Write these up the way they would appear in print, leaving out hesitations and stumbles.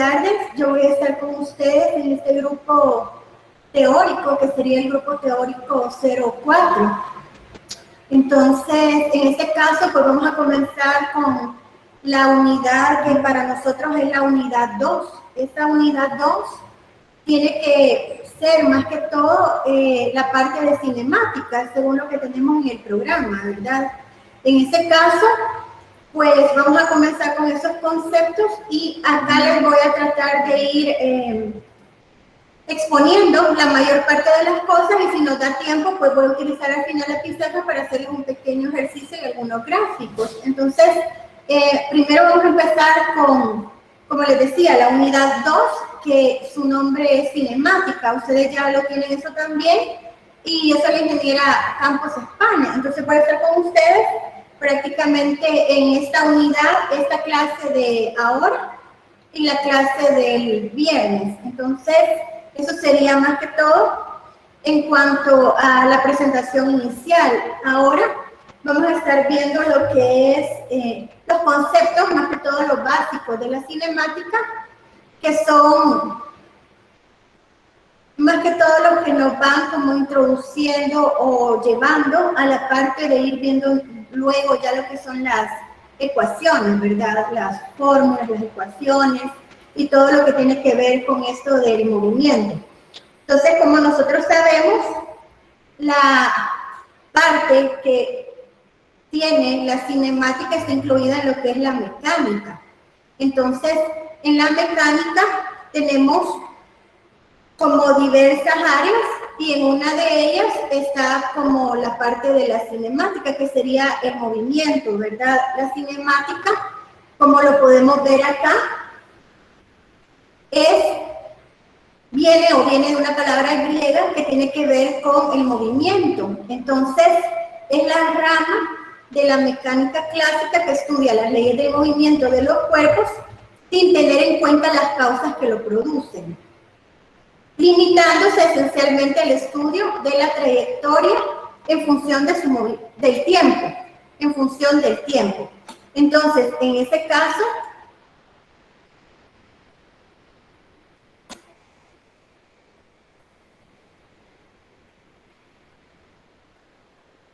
tardes. Yo voy a estar con ustedes en este grupo teórico, que sería el grupo teórico 04. Entonces, en este caso, pues vamos a comenzar con la unidad que para nosotros es la unidad 2. Esta unidad 2 tiene que ser más que todo la parte de cinemática, según lo que tenemos en el programa, ¿verdad? En este caso, pues vamos a comenzar con esos conceptos y acá les voy a tratar de ir exponiendo la mayor parte de las cosas, y si nos da tiempo, pues voy a utilizar al final la pizarra para hacerles un pequeño ejercicio y algunos gráficos. Entonces, primero vamos a empezar con, como les decía, la unidad 2, que su nombre es cinemática. Ustedes ya lo tienen eso también, y yo soy la ingeniera Campos España. Entonces voy a estar con ustedes prácticamente en esta unidad, esta clase de ahora y la clase del viernes. Entonces, eso sería más que todo en cuanto a la presentación inicial. Ahora vamos a estar viendo lo que es los conceptos, más que todo los básicos de la cinemática, que son más que todo los que nos van como introduciendo o llevando a la parte de ir viendo luego ya lo que son las ecuaciones, ¿verdad? Las fórmulas, las ecuaciones y todo lo que tiene que ver con esto del movimiento. Entonces, como nosotros sabemos, la parte que tiene la cinemática está incluida en lo que es la mecánica. Entonces, en la mecánica tenemos como diversas áreas, y en una de ellas está como la parte de la cinemática, que sería el movimiento, ¿verdad? La cinemática, como lo podemos ver acá, viene de una palabra griega que tiene que ver con el movimiento. Entonces, es la rama de la mecánica clásica que estudia las leyes del movimiento de los cuerpos sin tener en cuenta las causas que lo producen, limitándose esencialmente al estudio de la trayectoria en función de del tiempo, en función del tiempo. Entonces, en ese caso,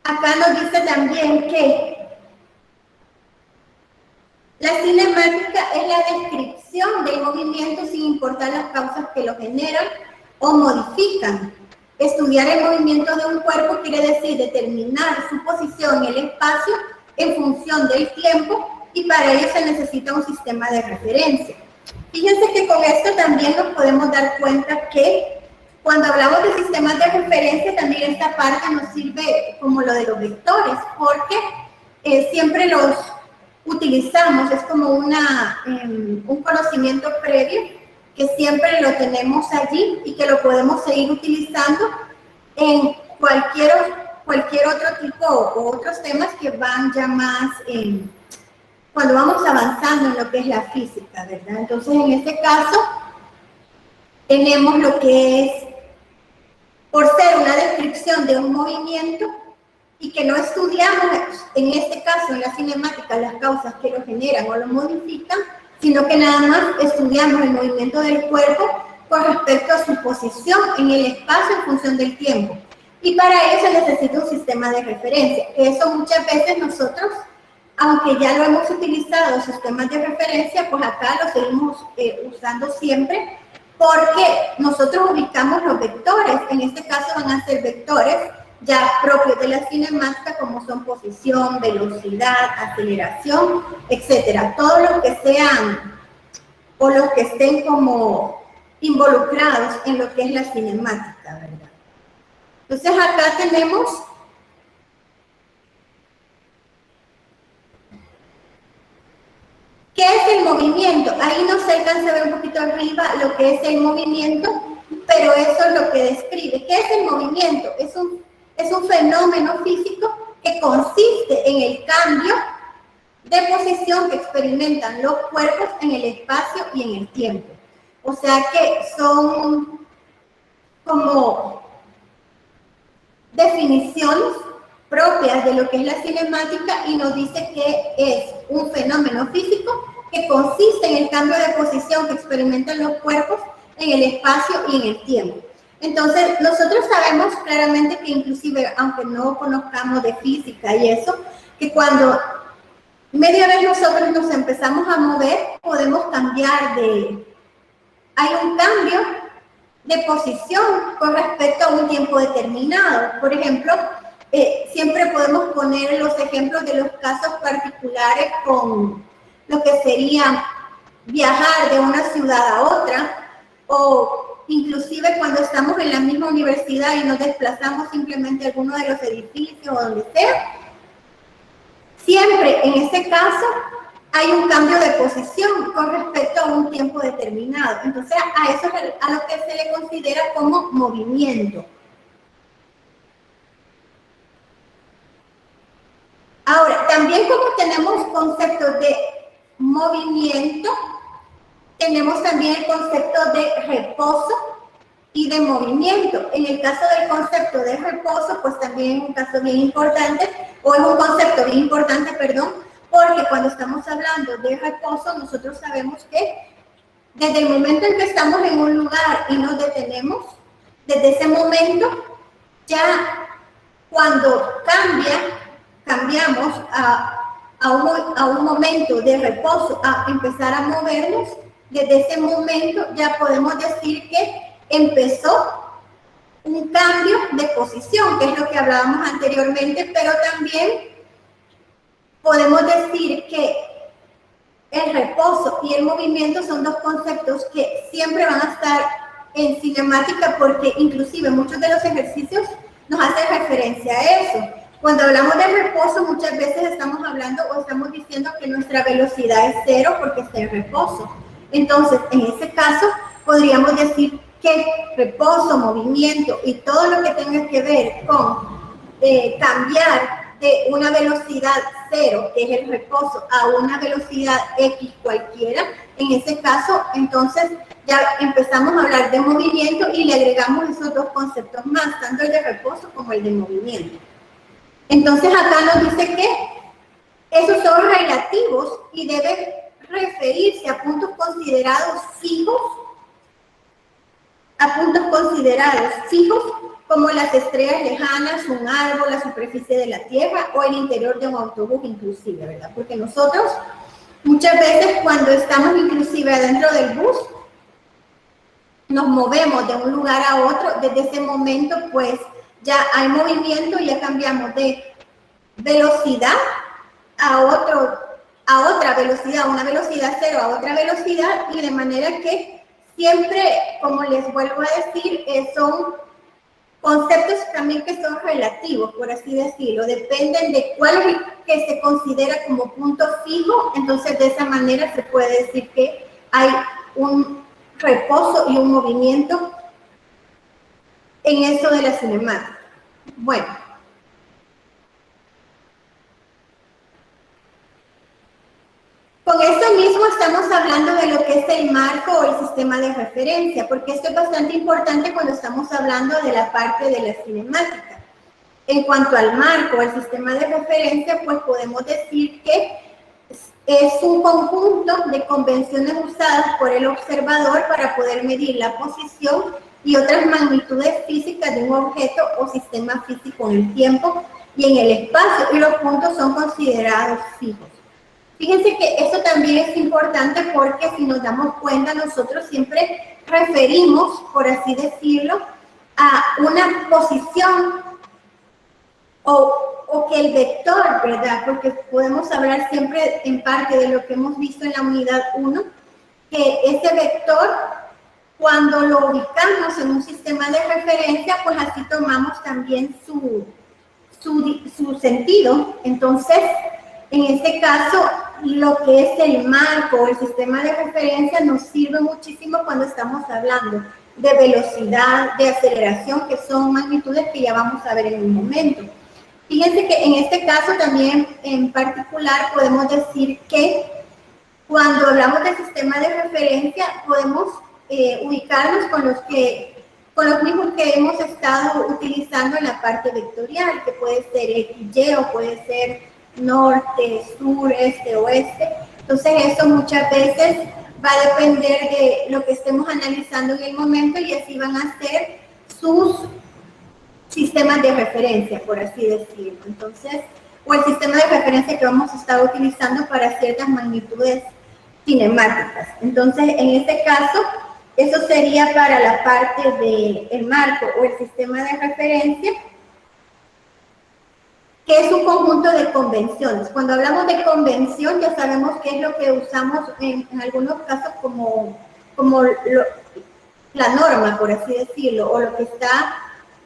acá nos dice también que la cinemática es la descripción del movimiento sin importar las causas que lo generan o modifican. Estudiar el movimiento de un cuerpo quiere decir determinar su posición en el espacio en función del tiempo, y para ello se necesita un sistema de referencia. Fíjense que con esto también nos podemos dar cuenta que cuando hablamos de sistemas de referencia, también esta parte nos sirve como lo de los vectores, porque siempre los utilizamos, es como un conocimiento previo que siempre lo tenemos allí y que lo podemos seguir utilizando en cualquier otro tipo o otros temas que van ya más cuando vamos avanzando en lo que es la física, ¿verdad? Entonces, en este caso, tenemos lo que es, por ser una descripción de un movimiento, y que no estudiamos, en este caso, en la cinemática, las causas que lo generan o lo modifican, sino que nada más estudiamos el movimiento del cuerpo con respecto a su posición en el espacio en función del tiempo. Y para ello se necesita un sistema de referencia, que eso muchas veces nosotros, aunque ya lo hemos utilizado, sistemas de referencia, pues acá lo seguimos usando siempre, porque nosotros ubicamos los vectores. En este caso van a ser vectores ya propios de la cinemática, como son posición, velocidad, aceleración, etcétera. Todos los que sean o los que estén como involucrados en lo que es la cinemática, ¿verdad? Entonces acá tenemos ¿qué es el movimiento? Ahí no se alcanza a ver un poquito arriba lo que es el movimiento, pero eso es lo que describe. ¿Qué es el movimiento? Es un fenómeno físico que consiste en el cambio de posición que experimentan los cuerpos en el espacio y en el tiempo. O sea que son como definiciones propias de lo que es la cinemática, y nos dice que es un fenómeno físico que consiste en el cambio de posición que experimentan los cuerpos en el espacio y en el tiempo. Entonces, nosotros sabemos claramente que inclusive, aunque no conozcamos de física y eso, que cuando media vez nosotros nos empezamos a mover, podemos cambiar hay un cambio de posición con respecto a un tiempo determinado. Por ejemplo, siempre podemos poner los ejemplos de los casos particulares con lo que sería viajar de una ciudad a otra, o inclusive cuando estamos en la misma universidad y nos desplazamos simplemente a alguno de los edificios o donde sea. Siempre en ese caso hay un cambio de posición con respecto a un tiempo determinado. Entonces, a eso es a lo que se le considera como movimiento. Ahora, también como tenemos conceptos de movimiento, tenemos también el concepto de reposo y de movimiento. En el caso del concepto de reposo, pues también es un caso bien importante, o es un concepto bien importante, perdón, porque cuando estamos hablando de reposo, nosotros sabemos que desde el momento en que estamos en un lugar y nos detenemos, desde ese momento, ya cuando cambiamos a un momento de reposo, a empezar a movernos, desde ese momento ya podemos decir que empezó un cambio de posición, que es lo que hablábamos anteriormente, pero también podemos decir que el reposo y el movimiento son dos conceptos que siempre van a estar en cinemática, porque inclusive muchos de los ejercicios nos hacen referencia a eso. Cuando hablamos de reposo, muchas veces estamos hablando o estamos diciendo que nuestra velocidad es 0 porque está en reposo. Entonces, en ese caso, podríamos decir que reposo, movimiento y todo lo que tenga que ver con cambiar de una velocidad 0, que es el reposo, a una velocidad X cualquiera, en ese caso, entonces ya empezamos a hablar de movimiento y le agregamos esos dos conceptos más, tanto el de reposo como el de movimiento. Entonces acá nos dice que esos son relativos y deben referirse a puntos considerados fijos, como las estrellas lejanas, un árbol, la superficie de la tierra o el interior de un autobús inclusive, ¿verdad? Porque nosotros muchas veces cuando estamos inclusive adentro del bus, nos movemos de un lugar a otro, desde ese momento pues ya hay movimiento, ya cambiamos de velocidad a otra velocidad, una velocidad 0 a otra velocidad, y de manera que siempre, como les vuelvo a decir, son conceptos también que son relativos, por así decirlo, dependen de cuál es el que se considera como punto fijo, entonces de esa manera se puede decir que hay un reposo y un movimiento en eso de la cinemática. Bueno. Con esto mismo estamos hablando de lo que es el marco o el sistema de referencia, porque esto es bastante importante cuando estamos hablando de la parte de la cinemática. En cuanto al marco o el sistema de referencia, pues podemos decir que es un conjunto de convenciones usadas por el observador para poder medir la posición y otras magnitudes físicas de un objeto o sistema físico en el tiempo y en el espacio, y los puntos son considerados fijos. Fíjense que esto también es importante porque si nos damos cuenta, nosotros siempre referimos, por así decirlo, a una posición o que el vector, ¿verdad? Porque podemos hablar siempre en parte de lo que hemos visto en la unidad 1, que ese vector, cuando lo ubicamos en un sistema de referencia, pues así tomamos también su sentido. Entonces, en este caso, lo que es el marco o el sistema de referencia nos sirve muchísimo cuando estamos hablando de velocidad, de aceleración, que son magnitudes que ya vamos a ver en un momento. Fíjense que en este caso también en particular podemos decir que cuando hablamos de sistema de referencia podemos ubicarnos con los mismos que hemos estado utilizando en la parte vectorial, que puede ser X, Y o puede ser norte, sur, este, oeste. Entonces eso muchas veces va a depender de lo que estemos analizando en el momento y así van a ser sus sistemas de referencia, por así decirlo. Entonces, o el sistema de referencia que vamos a estar utilizando para ciertas magnitudes cinemáticas. Entonces, en este caso, eso sería para la parte del marco o el sistema de referencia, que es un conjunto de convenciones. Cuando hablamos de convención, ya sabemos qué es lo que usamos en algunos casos como la norma, por así decirlo, o lo que está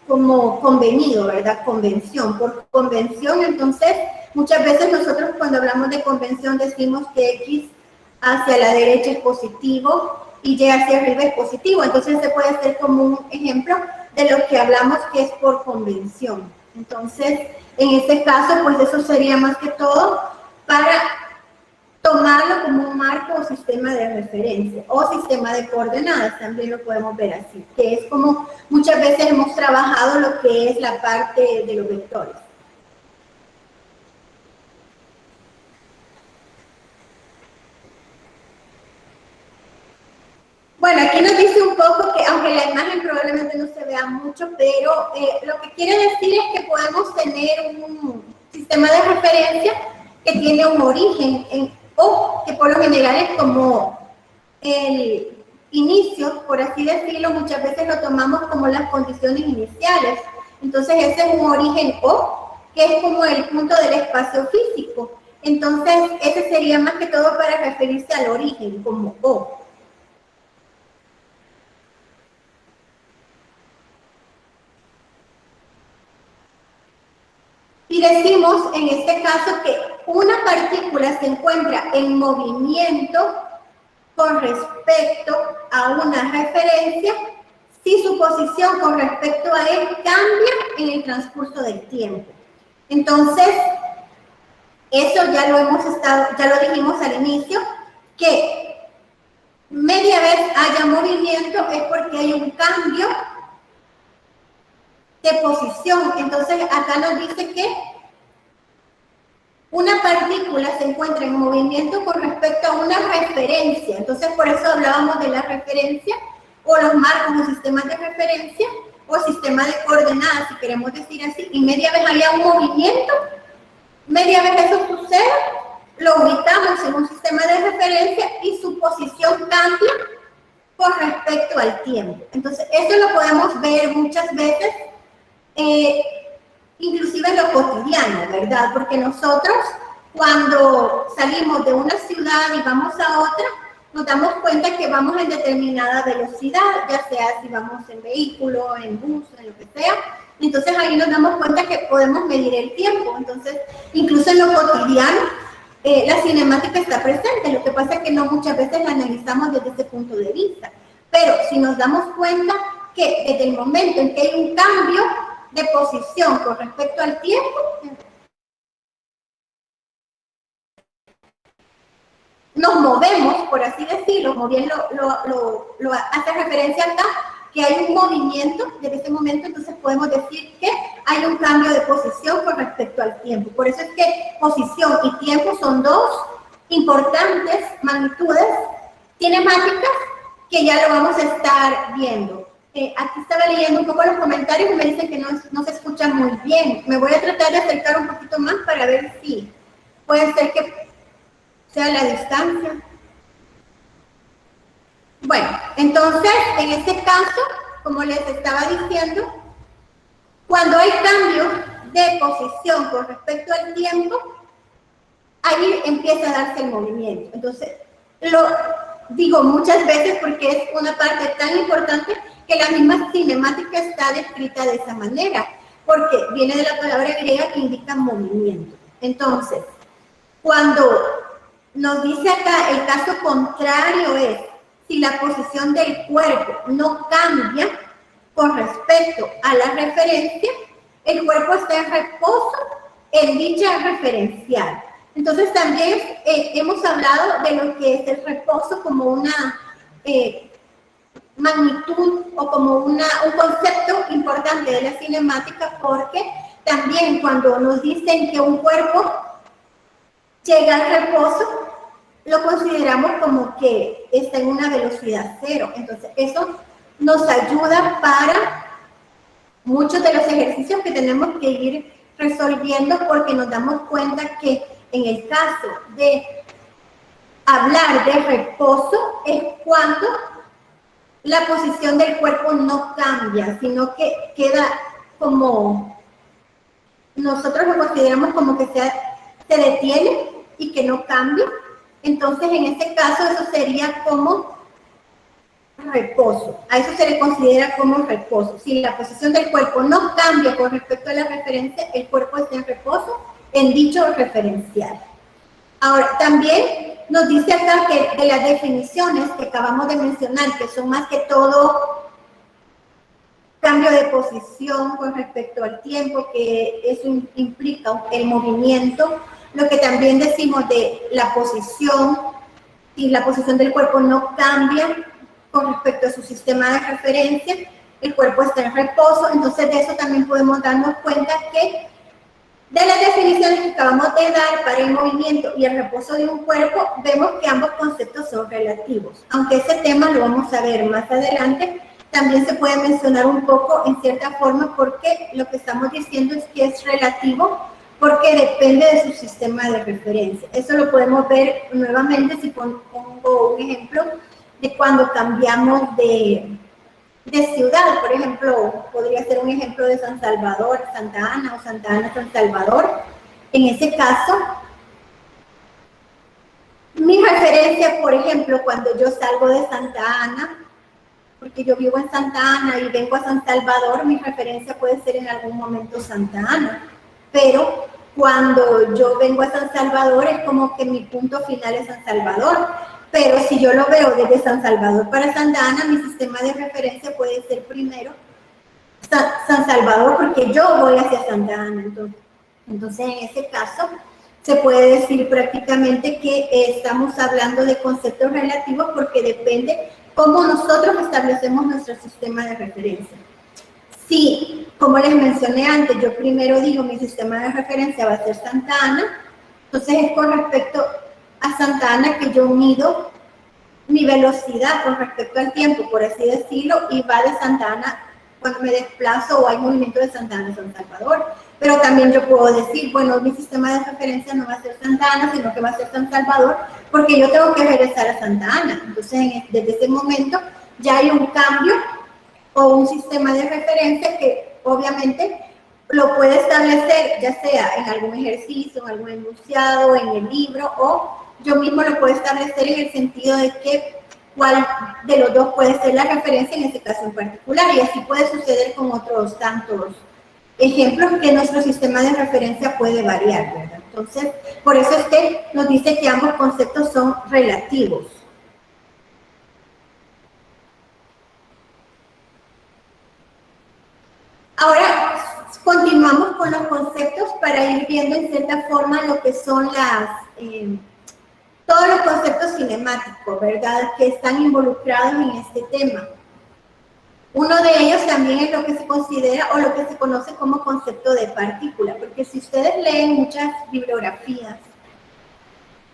como convenido, ¿verdad? Convención. Por convención, entonces, muchas veces nosotros cuando hablamos de convención decimos que X hacia la derecha es positivo y Y hacia arriba es positivo. Entonces, se puede hacer como un ejemplo de lo que hablamos que es por convención. Entonces, en este caso, pues eso sería más que todo para tomarlo como un marco o sistema de referencia o sistema de coordenadas, también lo podemos ver así, que es como muchas veces hemos trabajado lo que es la parte de los vectores. Bueno, aquí nos dice un poco que, aunque la imagen probablemente no se vea mucho, pero lo que quiere decir es que podemos tener un sistema de referencia que tiene un origen o que por lo general es como el inicio, por así decirlo, muchas veces lo tomamos como las condiciones iniciales. Entonces ese es un origen O, que es como el punto del espacio físico. Entonces ese sería más que todo para referirse al origen, como O. Y decimos en este caso que una partícula se encuentra en movimiento con respecto a una referencia si su posición con respecto a él cambia en el transcurso del tiempo. Entonces, eso ya lo dijimos al inicio, que media vez haya movimiento es porque hay un cambio de posición. Entonces, acá nos dice que una partícula se encuentra en movimiento con respecto a una referencia. Entonces, por eso hablábamos de la referencia o los marcos o sistemas de referencia o sistema de coordenadas, si queremos decir así, y media vez haya un movimiento, media vez eso sucede, lo ubicamos en un sistema de referencia y su posición cambia con respecto al tiempo. Entonces, esto lo podemos ver muchas veces, inclusive en lo cotidiano, ¿verdad? Porque nosotros cuando salimos de una ciudad y vamos a otra, nos damos cuenta que vamos en determinada velocidad, ya sea si vamos en vehículo, en bus, en lo que sea. Entonces ahí nos damos cuenta que podemos medir el tiempo. Entonces, incluso en lo cotidiano, la cinemática está presente. Lo que pasa es que no muchas veces la analizamos desde ese punto de vista. Pero si nos damos cuenta que desde el momento en que hay un cambio de posición con respecto al tiempo, nos movemos, por así decirlo, como bien lo hace referencia acá, que hay un movimiento desde ese momento, entonces podemos decir que hay un cambio de posición con respecto al tiempo. Por eso es que posición y tiempo son dos importantes magnitudes cinemáticas que ya lo vamos a estar viendo. Aquí estaba leyendo un poco los comentarios y me dicen que no se escucha muy bien. Me voy a tratar de acercar un poquito más para ver si puede ser que sea la distancia. Bueno, entonces, en este caso, como les estaba diciendo, cuando hay cambio de posición con respecto al tiempo, ahí empieza a darse el movimiento. Entonces, lo digo muchas veces porque es una parte tan importante que la misma cinemática está descrita de esa manera, porque viene de la palabra griega que indica movimiento. Entonces, cuando nos dice acá el caso contrario es si la posición del cuerpo no cambia con respecto a la referencia, el cuerpo está en reposo en dicha referencial. Entonces también hemos hablado de lo que es el reposo como una magnitud o como un concepto importante de la cinemática, porque también cuando nos dicen que un cuerpo llega al reposo, lo consideramos como que está en una velocidad cero. Entonces, eso nos ayuda para muchos de los ejercicios que tenemos que ir resolviendo, porque nos damos cuenta que en el caso de hablar de reposo es cuando la posición del cuerpo no cambia, sino que queda como, nosotros lo consideramos como que se detiene y que no cambia. Entonces, en este caso, eso sería como reposo. A eso se le considera como reposo. Si la posición del cuerpo no cambia con respecto a la referencia, el cuerpo está en reposo en dicho referencial. Ahora, también nos dice acá que de las definiciones que acabamos de mencionar, que son más que todo cambio de posición con respecto al tiempo, que eso implica el movimiento, lo que también decimos de la posición, si la posición del cuerpo no cambia con respecto a su sistema de referencia, el cuerpo está en reposo. Entonces de eso también podemos darnos cuenta que de las definiciones que acabamos de dar para el movimiento y el reposo de un cuerpo, vemos que ambos conceptos son relativos. Aunque ese tema lo vamos a ver más adelante, también se puede mencionar un poco en cierta forma, porque lo que estamos diciendo es que es relativo, porque depende de su sistema de referencia. Eso lo podemos ver nuevamente si pongo un ejemplo de cuando cambiamos de ciudad. Por ejemplo, podría ser un ejemplo de San Salvador, Santa Ana, o Santa Ana, San Salvador. En ese caso, mi referencia, por ejemplo, cuando yo salgo de Santa Ana, porque yo vivo en Santa Ana y vengo a San Salvador, mi referencia puede ser en algún momento Santa Ana, pero cuando yo vengo a San Salvador es como que mi punto final es San Salvador. Pero si yo lo veo desde San Salvador para Santa Ana, mi sistema de referencia puede ser primero San Salvador, porque yo voy hacia Santa Ana. Entonces, en ese caso, se puede decir prácticamente que estamos hablando de conceptos relativos, porque depende cómo nosotros establecemos nuestro sistema de referencia. Si, como les mencioné antes, yo primero digo mi sistema de referencia va a ser Santa Ana, entonces es con respecto a Santa Ana que yo mido mi velocidad con respecto al tiempo, por así decirlo, y va de Santa Ana cuando me desplazo o hay movimiento de Santa Ana a San Salvador. Pero también yo puedo decir, bueno, mi sistema de referencia no va a ser Santa Ana, sino que va a ser San Salvador, porque yo tengo que regresar a Santa Ana. Entonces, desde ese momento ya hay un cambio o un sistema de referencia que obviamente lo puede establecer, ya sea en algún ejercicio, en algún enunciado, en el libro, o yo mismo lo puedo establecer en el sentido de que cuál de los dos puede ser la referencia en ese caso en particular, y así puede suceder con otros tantos ejemplos que nuestro sistema de referencia puede variar, ¿verdad? Entonces, por eso es que nos dice que ambos conceptos son relativos. Ahora, continuamos con los conceptos para ir viendo en cierta forma lo que son todos los conceptos cinemáticos, ¿verdad?, que están involucrados en este tema. Uno de ellos también es lo que se considera o lo que se conoce como concepto de partícula, porque si ustedes leen muchas bibliografías,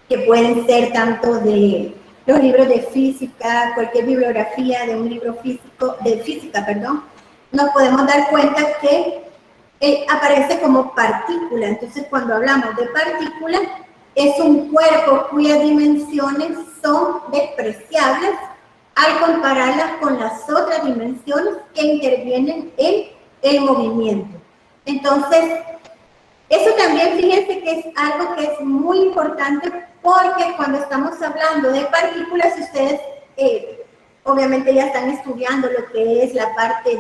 que pueden ser tanto de los libros de física, cualquier bibliografía de un libro de física, nos podemos dar cuenta que aparece como partícula. Entonces, cuando hablamos de partícula, es un cuerpo cuyas dimensiones son despreciables al compararlas con las otras dimensiones que intervienen en el movimiento. Entonces, eso también, fíjense que es algo que es muy importante, porque cuando estamos hablando de partículas, ustedes obviamente ya están estudiando lo que es la parte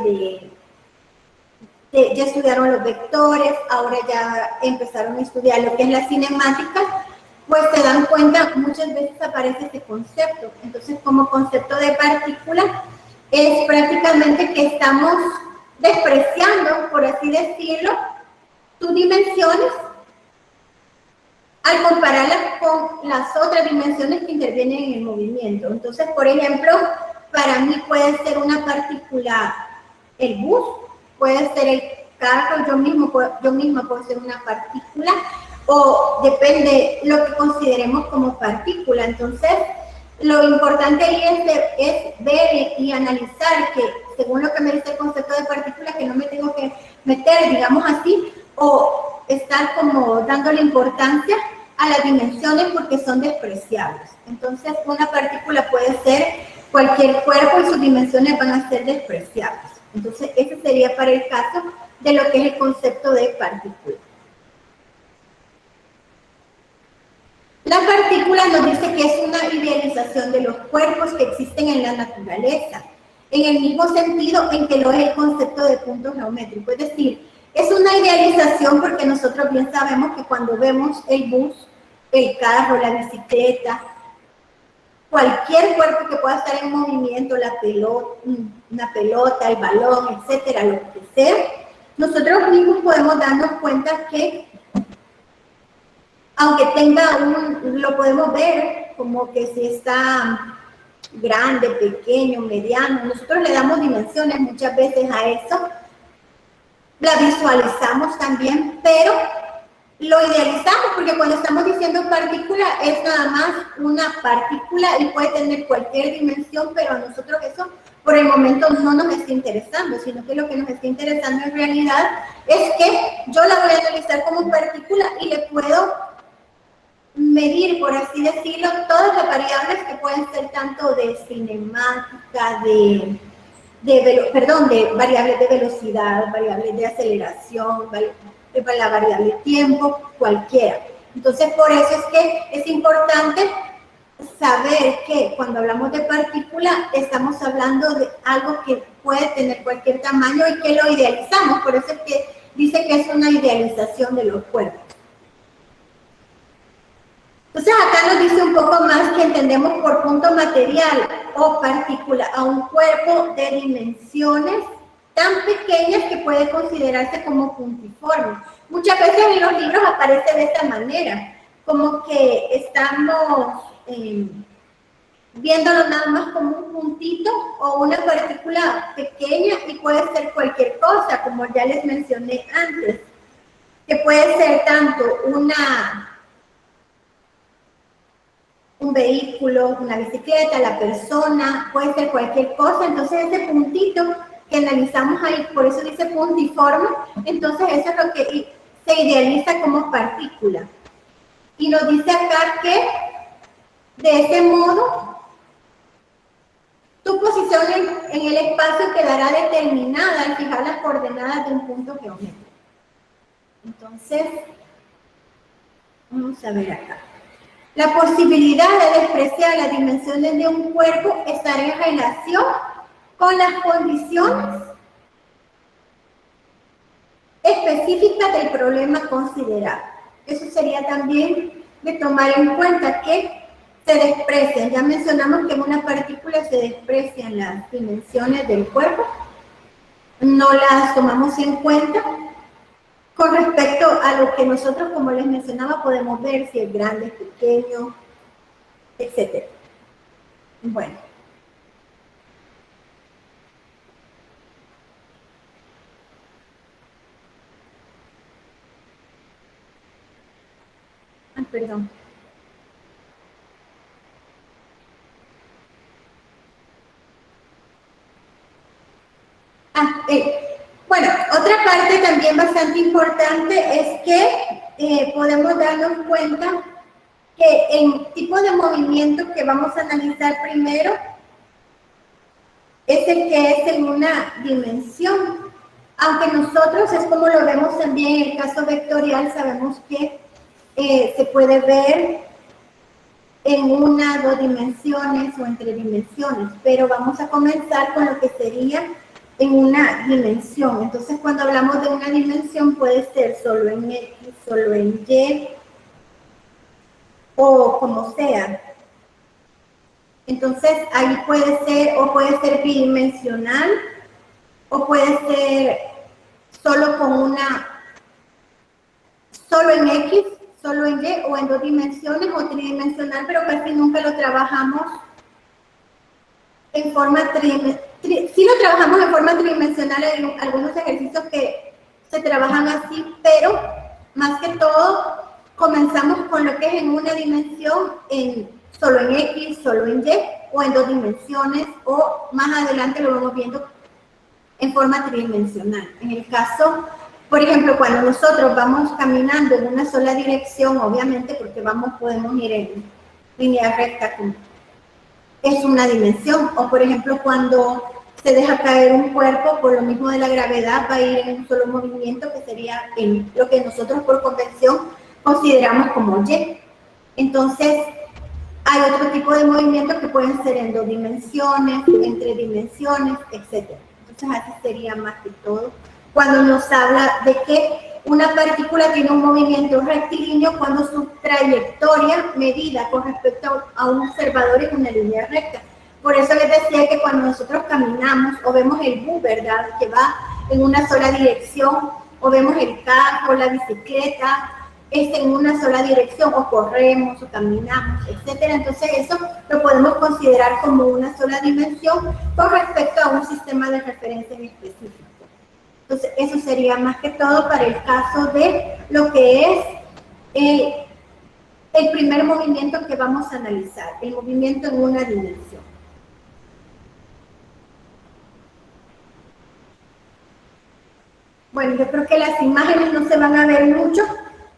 ya estudiaron los vectores, ahora ya empezaron a estudiar lo que es la cinemática, pues se dan cuenta, muchas veces aparece este concepto. Entonces, como concepto de partícula, es prácticamente que estamos despreciando, por así decirlo, sus dimensiones al compararlas con las otras dimensiones que intervienen en el movimiento. Entonces, por ejemplo, para mí puede ser una partícula el bus, puede ser el carro, yo misma puedo ser una partícula, o depende lo que consideremos como partícula. Entonces, lo importante ahí es ver y analizar que, según lo que me dice el concepto de partícula, que no me tengo que meter, digamos así, o estar como dándole importancia a las dimensiones porque son despreciables. Entonces, una partícula puede ser cualquier cuerpo y sus dimensiones van a ser despreciables. Entonces, ese sería para el caso de lo que es el concepto de partícula. La partícula nos dice que es una idealización de los cuerpos que existen en la naturaleza, en el mismo sentido en que lo es el concepto de punto geométrico. Es decir, es una idealización porque nosotros bien sabemos que cuando vemos el bus, el carro, la bicicleta, cualquier cuerpo que pueda estar en movimiento, una pelota, el balón, etcétera, lo que sea, nosotros mismos podemos darnos cuenta que aunque lo podemos ver como que si está grande, pequeño, mediano, nosotros le damos dimensiones muchas veces a eso, la visualizamos también, pero lo idealizamos porque cuando estamos diciendo partícula es nada más una partícula y puede tener cualquier dimensión, pero a nosotros eso por el momento no nos está interesando, sino que lo que nos está interesando en realidad es que yo la voy a analizar como partícula y le puedo medir, por así decirlo, todas las variables que pueden ser tanto de cinemática, de variables de velocidad, variables de aceleración, la variable tiempo, cualquiera. Entonces, por eso es que es importante saber que cuando hablamos de partícula, estamos hablando de algo que puede tener cualquier tamaño y que lo idealizamos. Por eso es que dice que es una idealización de los cuerpos. Entonces acá nos dice un poco más que entendemos por punto material o partícula a un cuerpo de dimensiones tan pequeñas que puede considerarse como puntiforme. Muchas veces en los libros aparece de esta manera, como que estamos viéndolo nada más como un puntito o una partícula pequeña y puede ser cualquier cosa, como ya les mencioné antes, que puede ser tanto un vehículo, una bicicleta, la persona, puede ser cualquier cosa. Entonces ese puntito que analizamos ahí, por eso dice puntiforme, entonces eso es lo que se idealiza como partícula. Y nos dice acá que de ese modo tu posición en el espacio quedará determinada al fijar las coordenadas de un punto geométrico. Entonces, vamos a ver acá. La posibilidad de despreciar las dimensiones de un cuerpo estará en relación con las condiciones específicas del problema considerado. Eso sería también de tomar en cuenta que se desprecian. Ya mencionamos que en una partícula se desprecian las dimensiones del cuerpo, no las tomamos en cuenta con respecto a lo que nosotros, como les mencionaba, podemos ver si es grande, es pequeño, etc. Bueno. Perdón. Bueno, otra parte también bastante importante es que podemos darnos cuenta que el tipo de movimiento que vamos a analizar primero es el que es en una dimensión. Aunque nosotros, es como lo vemos también en el caso vectorial, sabemos que se puede ver en una, dos dimensiones o entre dimensiones, pero vamos a comenzar con lo que sería en una dimensión. Entonces, cuando hablamos de una dimensión, puede ser solo en X, solo en Y, o como sea. Entonces, ahí puede ser bidimensional, o puede ser solo solo en X, solo en Y, o en dos dimensiones, o tridimensional, pero casi nunca lo trabajamos en forma tridimensional. Sí lo trabajamos en forma tridimensional en algunos ejercicios que se trabajan así, pero más que todo comenzamos con lo que es en una dimensión, solo en X, solo en Y, o en 2 dimensiones, o más adelante lo vamos viendo en forma tridimensional. En el caso, por ejemplo, cuando nosotros vamos caminando en una sola dirección, obviamente porque podemos ir en línea recta, es una dimensión. O por ejemplo, cuando se deja caer un cuerpo, por lo mismo de la gravedad, va a ir en un solo movimiento, que sería en lo que nosotros por convención consideramos como Y. Entonces, hay otro tipo de movimientos que pueden ser en 2 dimensiones, en 3 dimensiones, etc. Entonces, así sería más que todo. Cuando nos habla de que una partícula tiene un movimiento rectilíneo cuando su trayectoria medida con respecto a un observador es una línea recta. Por eso les decía que cuando nosotros caminamos o vemos el bus, ¿verdad?, que va en una sola dirección, o vemos el carro, la bicicleta, en una sola dirección, o corremos, o caminamos, etcétera. Entonces eso lo podemos considerar como una sola dimensión con respecto a un sistema de referencia en específico. Entonces eso sería más que todo para el caso de lo que es el primer movimiento que vamos a analizar, el movimiento en una dimensión. Bueno, yo creo que las imágenes no se van a ver mucho,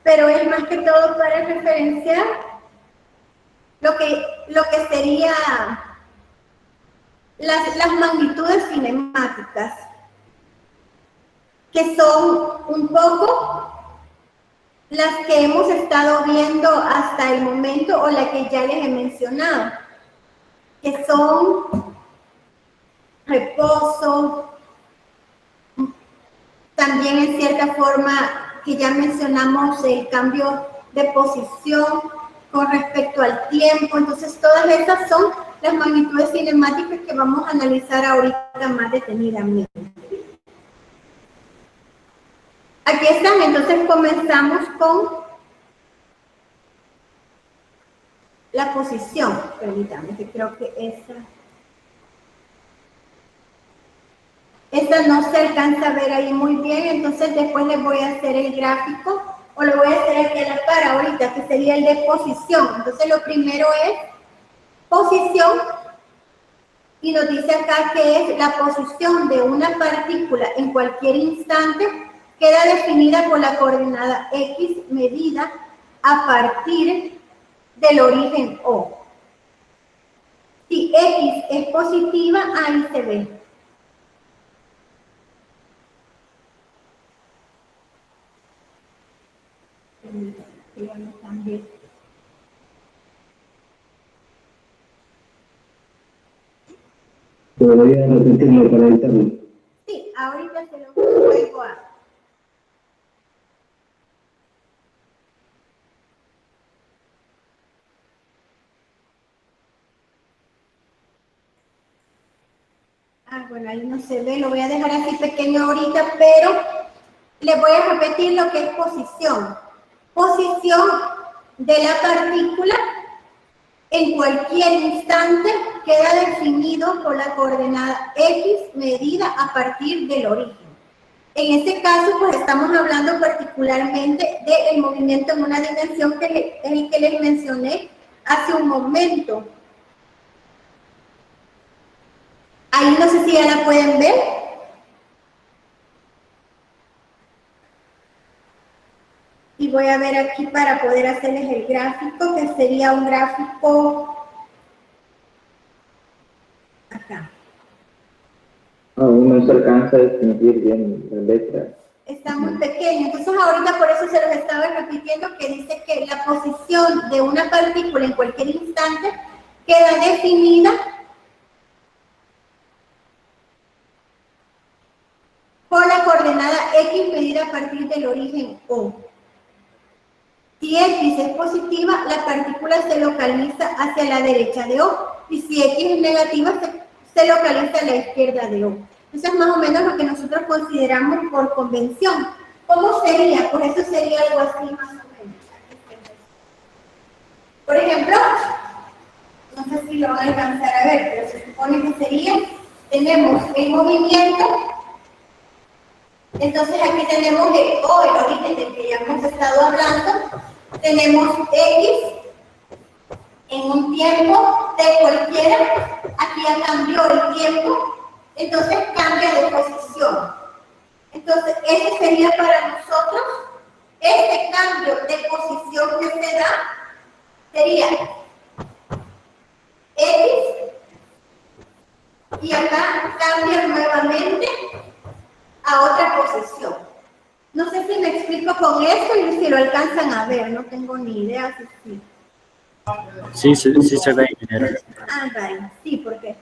pero es más que todo para referenciar lo que sería las magnitudes cinemáticas, que son un poco las que hemos estado viendo hasta el momento, o las que ya les he mencionado, que son reposo, también en cierta forma que ya mencionamos el cambio de posición con respecto al tiempo. Entonces todas estas son las magnitudes cinemáticas que vamos a analizar ahorita más detenidamente. Aquí están, entonces comenzamos con la posición. Permítanme, que creo que esta no se alcanza a ver ahí muy bien, entonces después les voy a hacer el gráfico, o lo voy a hacer aquí a la par ahorita, que sería el de posición. Entonces lo primero es posición, y nos dice acá que es la posición de una partícula en cualquier instante, queda definida por la coordenada X medida a partir del origen O. Si X es positiva, ahí se ve. También. Podría repetirlo para editarlo. Sí, ahorita se lo vuelvo a... Bueno, ahí no se ve, lo voy a dejar así pequeño ahorita, pero les voy a repetir lo que es posición. Posición de la partícula en cualquier instante queda definido por la coordenada X medida a partir del origen. En este caso, pues estamos hablando particularmente del movimiento en una dimensión que es el que les mencioné hace un momento. Ahí no sé si ya la pueden ver. Y voy a ver aquí para poder hacerles el gráfico, que sería un gráfico acá. Aún no se alcanza a distinguir bien la letra. Está muy pequeño, entonces ahorita por eso se los estaba repitiendo, que dice que la posición de una partícula en cualquier instante queda definida por la coordenada X medida a partir del origen O. Si X es positiva, la partícula se localiza hacia la derecha de O, y si X es negativa, se localiza a la izquierda de O. Eso es más o menos lo que nosotros consideramos por convención. ¿Cómo sería? Pues eso sería algo así más o menos. Por ejemplo, no sé si lo van a alcanzar a ver, pero se supone que sería, tenemos el movimiento, entonces aquí tenemos el O, el origen del que ya hemos estado hablando, tenemos X en un tiempo t cualquiera, aquí ya cambió el tiempo, entonces cambia de posición. Entonces, ese sería para nosotros, este cambio de posición que se da, sería X, y acá cambia nuevamente a otra posición. No sé si me explico con esto y si lo alcanzan a ver, no tengo ni idea si sí. Sí se ve, ingeniero. Ah, vale, sí, porque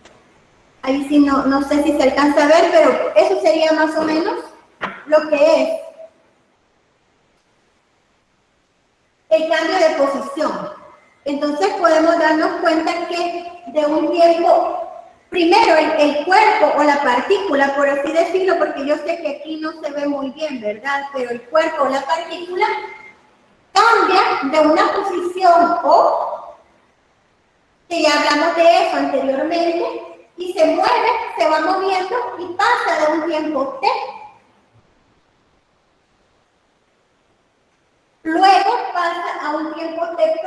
ahí sí no sé si se alcanza a ver, pero eso sería más o menos lo que es el cambio de posición. Entonces podemos darnos cuenta que de un tiempo, primero el cuerpo o la partícula, por así decirlo, porque yo sé que aquí no se ve muy bien, ¿verdad? Pero el cuerpo o la partícula cambia de una posición O, que ya hablamos de eso anteriormente, y se mueve, se va moviendo y pasa de un tiempo T. Luego pasa a un tiempo T',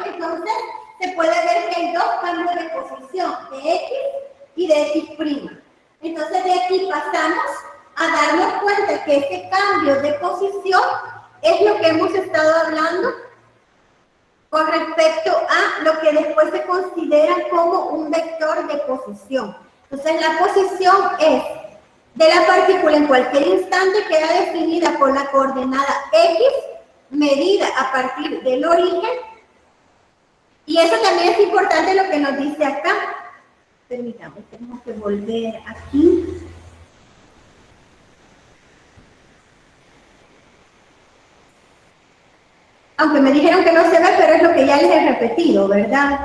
entonces se puede ver que hay dos cambios de posición, de X y de X'. Entonces de aquí pasamos a darnos cuenta que este cambio de posición es lo que hemos estado hablando con respecto a lo que después se considera como un vector de posición. Entonces la posición es de la partícula en cualquier instante, queda definida por la coordenada X, medida a partir del origen, y eso también es importante lo que nos dice acá. Permítame, tenemos que volver aquí. Aunque me dijeron que no se ve, pero es lo que ya les he repetido, ¿verdad?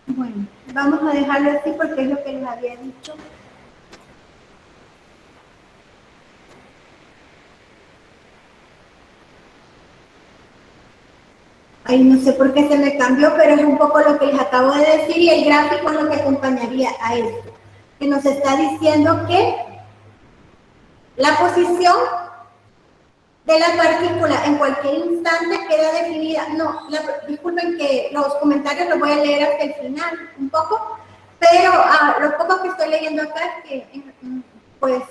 Bueno, vamos a dejarlo así porque es lo que les había dicho. Ahí no sé por qué se me cambió, pero es un poco lo que les acabo de decir y el gráfico es lo que acompañaría a esto, que nos está diciendo que la posición de la partícula en cualquier instante queda definida. No, disculpen que los comentarios los voy a leer hasta el final un poco, pero lo poco que estoy leyendo acá es que pues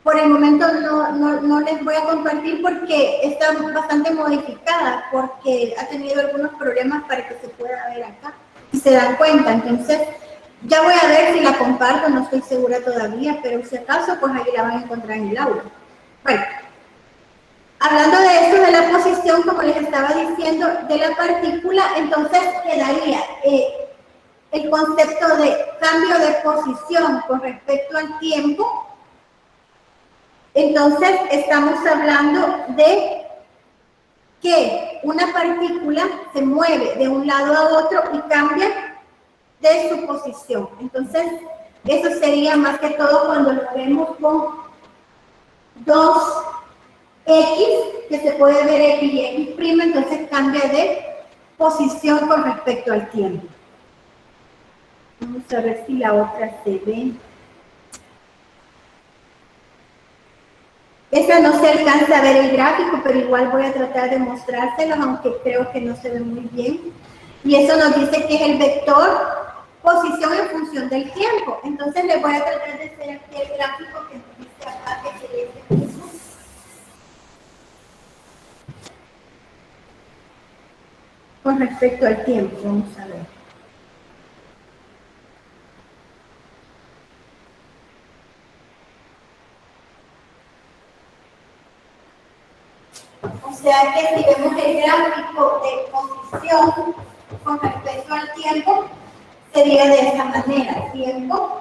por el momento no les voy a compartir porque está bastante modificada, porque ha tenido algunos problemas para que se pueda ver acá, si se dan cuenta. Entonces, ya voy a ver si la comparto, no estoy segura todavía, pero si acaso, pues ahí la van a encontrar en el aula. Bueno, hablando de esto de la posición, como les estaba diciendo, de la partícula, entonces quedaría el concepto de cambio de posición con respecto al tiempo. Entonces, estamos hablando de que una partícula se mueve de un lado a otro y cambia de su posición. Entonces, eso sería más que todo cuando lo vemos con 2X, que se puede ver X y X', entonces cambia de posición con respecto al tiempo. Vamos a ver si la otra se ve. Esa no se alcanza a ver el gráfico, pero igual voy a tratar de mostrárselos, aunque creo que no se ve muy bien. Y eso nos dice que es el vector posición en función del tiempo. Entonces les voy a tratar de hacer aquí el gráfico que nos dice acá que sería este mismo. Con respecto al tiempo, vamos a ver. O sea que si vemos el gráfico de posición con respecto al tiempo, sería de esta manera. Tiempo,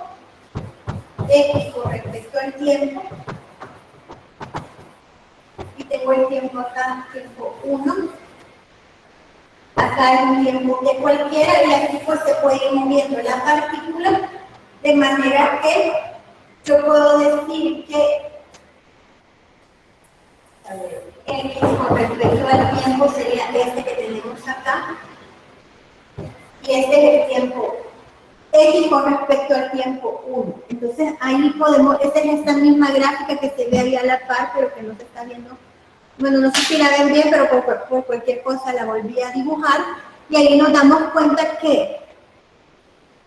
X con respecto al tiempo. Y tengo el tiempo acá, tiempo 1. acá es un tiempo de cualquiera y aquí pues se puede ir moviendo la partícula de manera que yo puedo decir que X con respecto al tiempo sería este que tenemos acá y este es el tiempo X con respecto al tiempo 1. Entonces ahí podemos, esta es esta misma gráfica que se ve ahí a la par, pero que no se está viendo. Bueno, no sé si la ven bien, pero por cualquier cosa la volví a dibujar. Y ahí nos damos cuenta que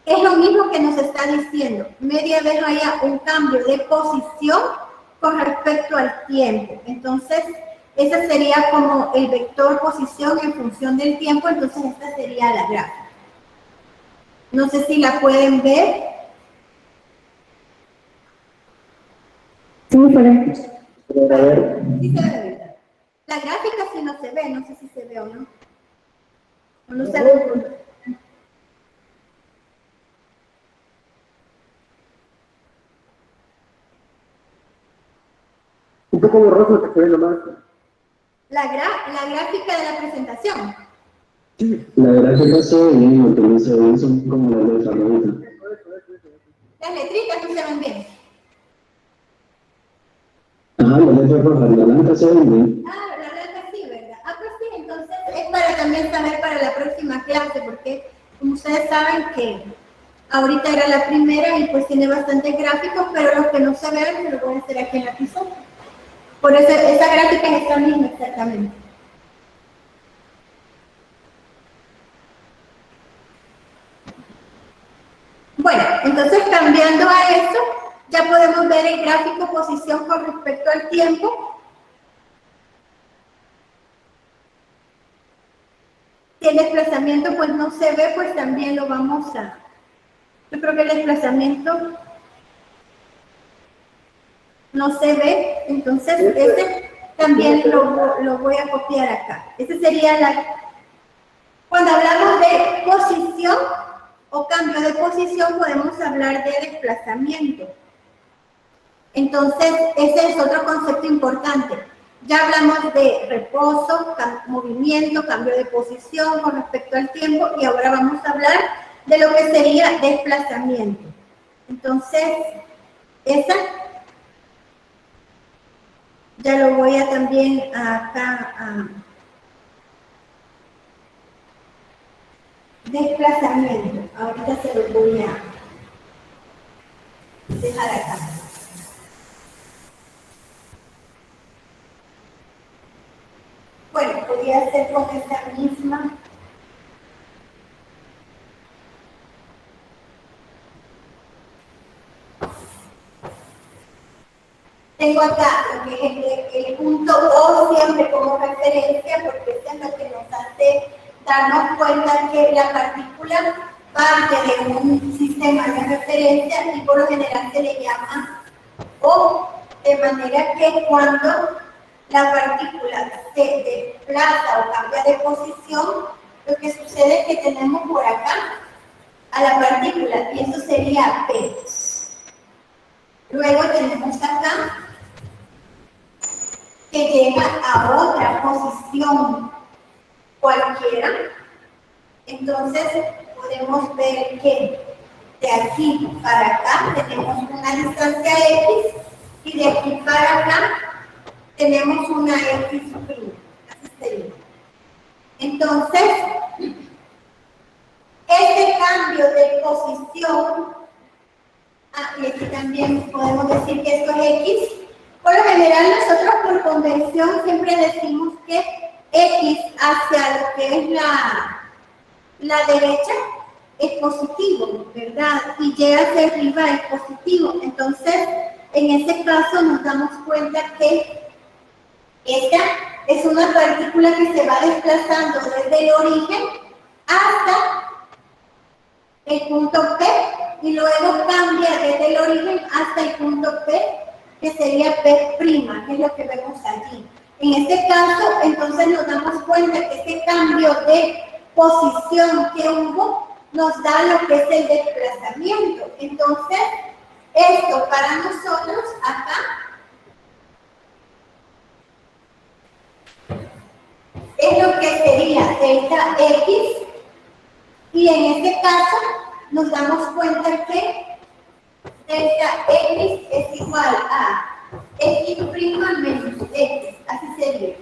es lo mismo que nos está diciendo. Media vez haya un cambio de posición con respecto al tiempo. Entonces, ese sería como el vector posición en función del tiempo. Entonces, esta sería la gráfica. No sé si la pueden ver. Sí, para. A Bueno, ver. sí se ve, ¿verdad? La gráfica sí no se ve, no sé si se ve o no. O no se ve. Un poco borroso que se ve nomás. La gráfica de la presentación. La gráfica se ve bien, lo que no se ven son como las letras ahorita. Las letritas no se ven bien. Ajá, las letras rojas, la blanca se ven bien. Ah, la blanca sí, ¿verdad? Ah, pues sí, entonces es para también saber para la próxima clase, porque como ustedes saben que ahorita era la primera y pues tiene bastantes gráficos, pero los que no se ven se los voy a hacer aquí en la pizarra. Por eso esa gráfica es esta misma exactamente. Bueno, entonces cambiando a eso, ya podemos ver el gráfico posición con respecto al tiempo. Si el desplazamiento pues no se ve, pues también lo vamos a... Yo creo que el desplazamiento no se ve, entonces este también lo voy a copiar acá. Ese sería la... Cuando hablamos de posición o cambio de posición, podemos hablar de desplazamiento. Entonces, ese es otro concepto importante. Ya hablamos de reposo, movimiento, cambio de posición con respecto al tiempo y ahora vamos a hablar de lo que sería desplazamiento. Entonces, esa ya lo voy a también acá a desplazamiento. Ahorita se lo voy a dejar acá. Bueno, podría hacer con esta misma. Tengo acá lo que es el punto O siempre como referencia, porque eso es lo que nos hace darnos cuenta que la partícula parte de un sistema de referencia y por lo general se le llama O, de manera que cuando la partícula se desplaza o cambia de posición, lo que sucede es que tenemos por acá a la partícula y eso sería P. Luego tenemos acá que llega a otra posición cualquiera, entonces podemos ver que de aquí para acá tenemos una distancia X y de aquí para acá tenemos una X prima. Así sería. Entonces, este cambio de posición, y aquí también podemos decir que esto es X. Por lo general, nosotros por convención siempre decimos que X hacia lo que es la derecha es positivo, ¿verdad? Y Y hacia arriba es positivo. Entonces, en ese caso nos damos cuenta que esta es una partícula que se va desplazando desde el origen hasta el punto P y luego cambia desde el origen hasta el punto P, que sería P', que es lo que vemos allí. En este caso, entonces nos damos cuenta que este cambio de posición que hubo nos da lo que es el desplazamiento. Entonces, esto para nosotros acá es lo que sería delta X Y en este caso nos damos cuenta que delta x es igual a x' menos x, así sería.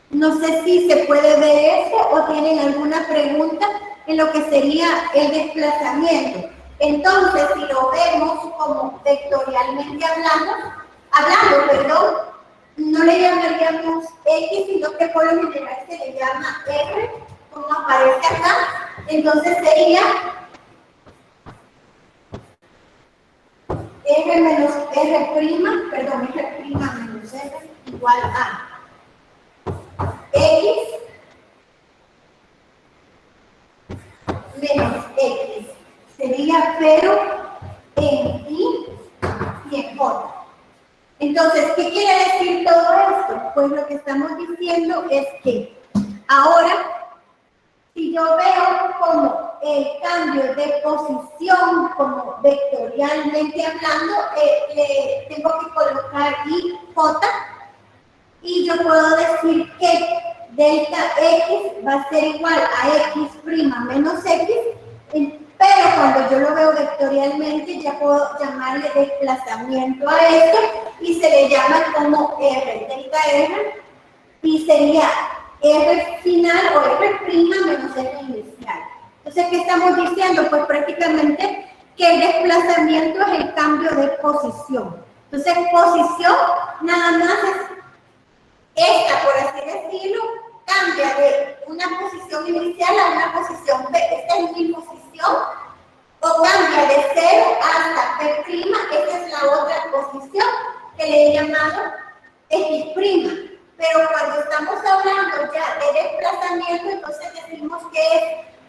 No sé si se puede ver eso o tienen alguna pregunta en lo que sería el desplazamiento. Entonces, si lo vemos como vectorialmente hablando, no le llamaríamos x, sino que por lo general se le llama r, como aparece acá. Entonces sería r menos r', menos r igual a x menos x. Sería pero en y en j. Entonces, ¿qué quiere decir todo esto? Pues lo que estamos diciendo es que ahora, si yo veo como el cambio de posición, como vectorialmente hablando, le tengo que colocar y j, y yo puedo decir que delta x va a ser igual a x' menos x, pero cuando yo lo veo vectorialmente ya puedo llamarle desplazamiento a esto y se le llama como r, delta r, y sería r final o r' menos r inicial. Entonces, ¿qué estamos diciendo? Pues prácticamente que el desplazamiento es el cambio de posición. Entonces, posición nada más es esta, por así decirlo, cambia de una posición inicial a una posición B. Esta es mi posición, o cambia de 0 hasta P', esta es la otra posición que le he llamado X'. Pero cuando estamos hablando ya de desplazamiento, entonces decimos que es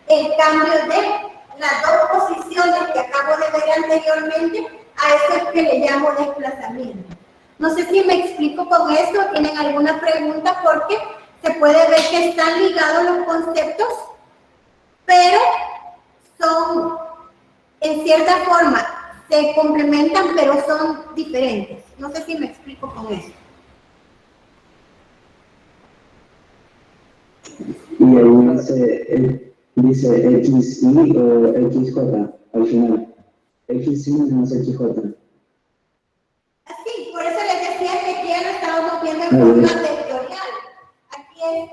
el cambio de las dos posiciones que acabo de ver anteriormente, a eso es que le llamo desplazamiento. No sé si me explico con esto, ¿tienen alguna pregunta? Porque se puede ver que están ligados los conceptos, pero son, en cierta forma, se complementan, pero son diferentes. No sé si me explico con eso. Y ahí dice XY o XJ al final. XY menos XJ. Así, por eso les decía que aquí ya lo estábamos viendo en forma vectorial. Aquí es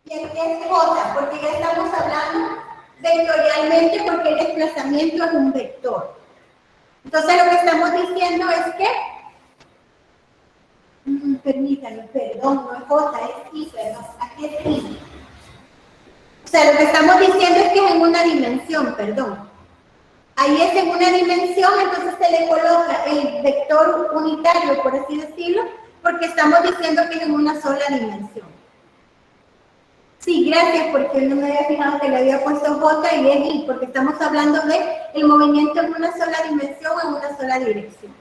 Y y aquí es J, porque ya estamos hablando vectorialmente porque el desplazamiento es un vector. Entonces lo que estamos diciendo es que, permítanme, perdón, no es J, es I, perdón, aquí es I. O sea, lo que estamos diciendo es que es en una dimensión, perdón. Ahí es en una dimensión, entonces se le coloca el vector unitario, por así decirlo, porque estamos diciendo que es en una sola dimensión. Sí, gracias, porque no me había fijado que le había puesto J y es I, porque estamos hablando de el movimiento en una sola dimensión o en una sola dirección.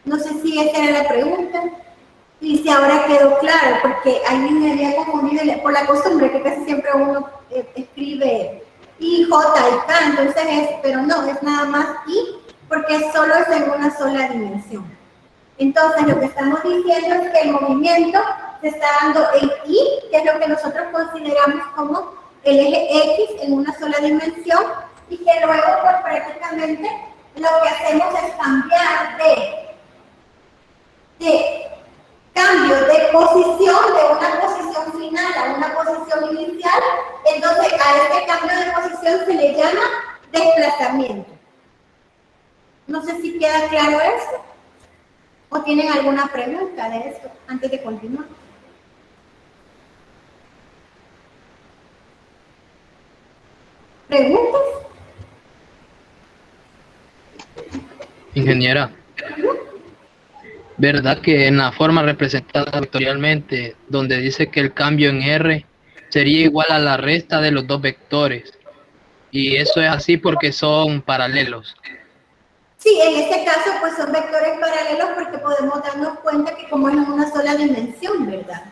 No sé si esa era la pregunta. Y si ahora quedó claro, porque ahí me había confundido por la costumbre que casi siempre uno escribe I, J y K, entonces es, pero no, es nada más I, porque solo es en una sola dimensión. Entonces lo que estamos diciendo es que el movimiento se está dando en I, que es lo que nosotros consideramos como el eje X en una sola dimensión, y que luego pues prácticamente lo que hacemos es cambiar de cambio de posición, de una posición final a una posición inicial. Entonces a este cambio de posición se le llama desplazamiento. No sé si queda claro eso o tienen alguna pregunta de esto antes de continuar. ¿Preguntas? Ingeniera, ¿verdad que en la forma representada vectorialmente, donde dice que el cambio en R sería igual a la resta de los dos vectores? Y eso es así porque son paralelos. Sí, en este caso pues son vectores paralelos porque podemos darnos cuenta que como es en una sola dimensión, ¿verdad?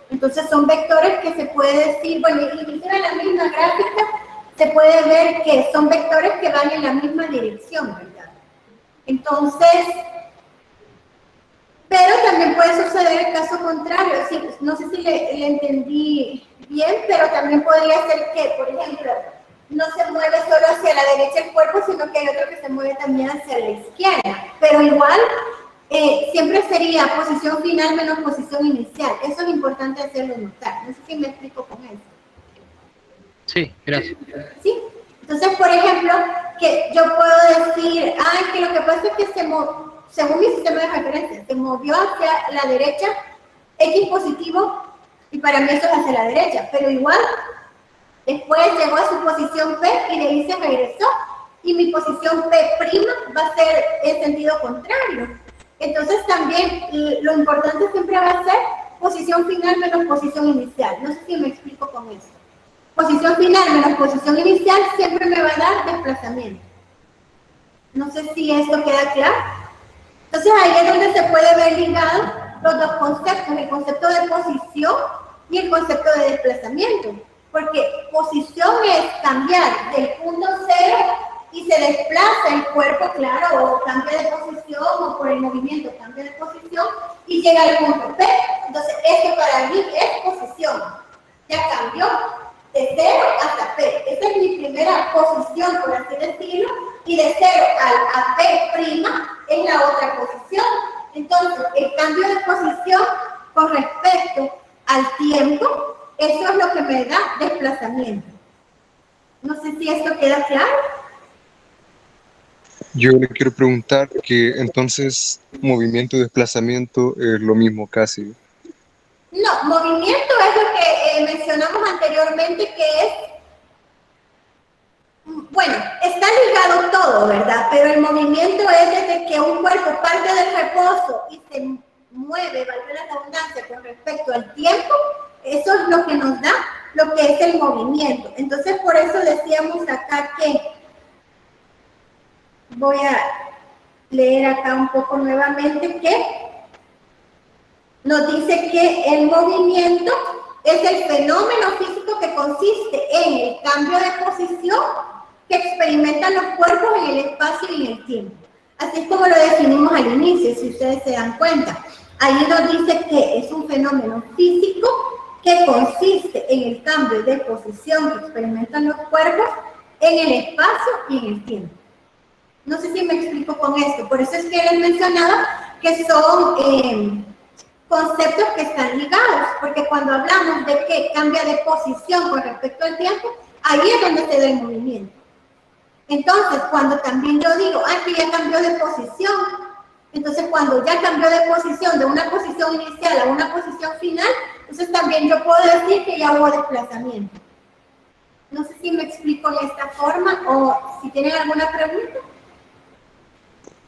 Entonces son vectores que se puede decir, bueno, inclusive en la misma gráfica se puede ver que son vectores que van en la misma dirección, ¿verdad? Entonces, Pero también puede suceder el caso contrario. Sí, no sé si le entendí bien, pero también podría ser que, por ejemplo, no se mueve solo hacia la derecha el cuerpo, sino que hay otro que se mueve también hacia la izquierda. Pero igual, siempre sería posición final menos posición inicial. Eso es importante hacerlo notar. No sé si me explico con eso. Sí, gracias. ¿Sí? Entonces, por ejemplo, que yo puedo decir, que lo que pasa es que según mi sistema de referencia, se movió hacia la derecha X positivo y para mí eso es hacia la derecha, pero igual después llegó a su posición P y de ahí se regresó y mi posición P' va a ser en sentido contrario. Entonces también lo importante siempre va a ser posición final menos posición inicial. No sé si me explico con eso. Posición final menos posición inicial siempre me va a dar desplazamiento. No sé si esto queda claro. Entonces ahí es donde se puede ver ligados los dos conceptos, el concepto de posición y el concepto de desplazamiento. Porque posición es cambiar del punto cero y se desplaza el cuerpo, claro, o cambia de posición o por el movimiento cambia de posición y llega al punto P. Entonces esto para mí es posición. Ya cambió de 0 hasta P. Esa es mi primera posición, por así decirlo, y de 0 a P' es la otra posición. Entonces, el cambio de posición con respecto al tiempo, eso es lo que me da desplazamiento. No sé si esto queda claro. Yo le quiero preguntar que entonces movimiento y desplazamiento es lo mismo casi. No, movimiento es lo que mencionamos anteriormente, que es, bueno, está ligado todo, ¿verdad? Pero el movimiento es desde que un cuerpo parte del reposo y se mueve, valga la redundancia, con respecto al tiempo, eso es lo que nos da lo que es el movimiento. Entonces, por eso decíamos acá que, voy a leer acá un poco nuevamente, que nos dice que el movimiento es el fenómeno físico que consiste en el cambio de posición que experimentan los cuerpos en el espacio y en el tiempo. Así es como lo definimos al inicio, si ustedes se dan cuenta. Ahí nos dice que es un fenómeno físico que consiste en el cambio de posición que experimentan los cuerpos en el espacio y en el tiempo. No sé si me explico con esto. Por eso es que les mencionaba que son conceptos que están ligados, porque cuando hablamos de que cambia de posición con respecto al tiempo, ahí es donde se da el movimiento. Entonces, cuando también yo digo, que ya cambió de posición, entonces cuando ya cambió de posición, de una posición inicial a una posición final, entonces también yo puedo decir que ya hubo desplazamiento. No sé si me explico de esta forma o si tienen alguna pregunta.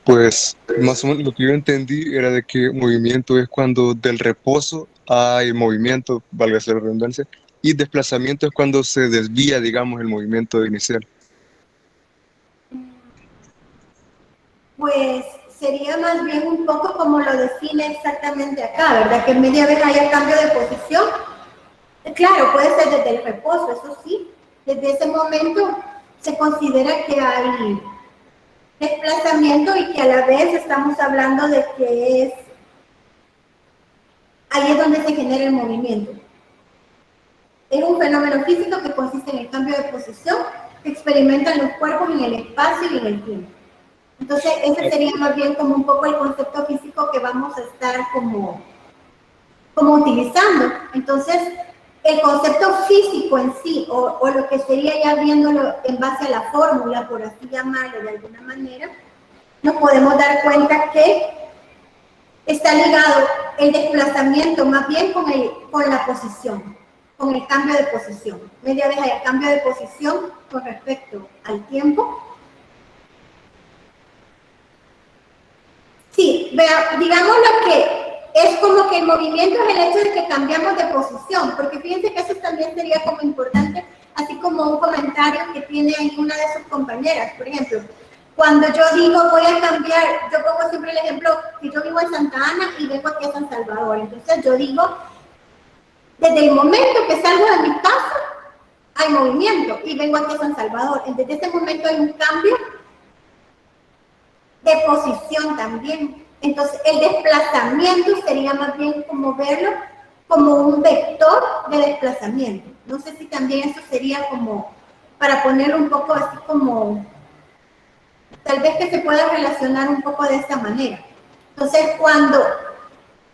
Pues más o menos lo que yo entendí era de que movimiento es cuando del reposo hay movimiento, valga la redundancia, y desplazamiento es cuando se desvía, digamos, el movimiento inicial. Pues sería más bien un poco como lo define exactamente acá, ¿verdad? Que media vez haya cambio de posición. Claro, puede ser desde el reposo, eso sí. Desde ese momento se considera que hay desplazamiento y que a la vez estamos hablando de que ahí es donde se genera el movimiento. Es un fenómeno físico que consiste en el cambio de posición que experimentan los cuerpos en el espacio y en el tiempo. Entonces, ese sería más bien como un poco el concepto físico que vamos a estar como utilizando. Entonces, el concepto físico en sí, o lo que sería ya viéndolo en base a la fórmula, por así llamarlo de alguna manera, nos podemos dar cuenta que está ligado el desplazamiento más bien con la posición, con el cambio de posición. Media vez hay cambio de posición con respecto al tiempo. Sí, digamos lo que es como que el movimiento es el hecho de que cambiamos de posición, porque fíjense que eso también sería como importante, así como un comentario que tiene ahí una de sus compañeras, por ejemplo. Cuando yo digo voy a cambiar, yo pongo siempre el ejemplo que yo vivo en Santa Ana y vengo aquí a San Salvador. Entonces yo digo, desde el momento que salgo de mi casa, hay movimiento y vengo aquí a San Salvador. Desde ese momento hay un cambio de posición también. Entonces, el desplazamiento sería más bien como verlo como un vector de desplazamiento. No sé si también eso sería como, para ponerlo un poco así como, tal vez que se pueda relacionar un poco de esta manera. Entonces, cuando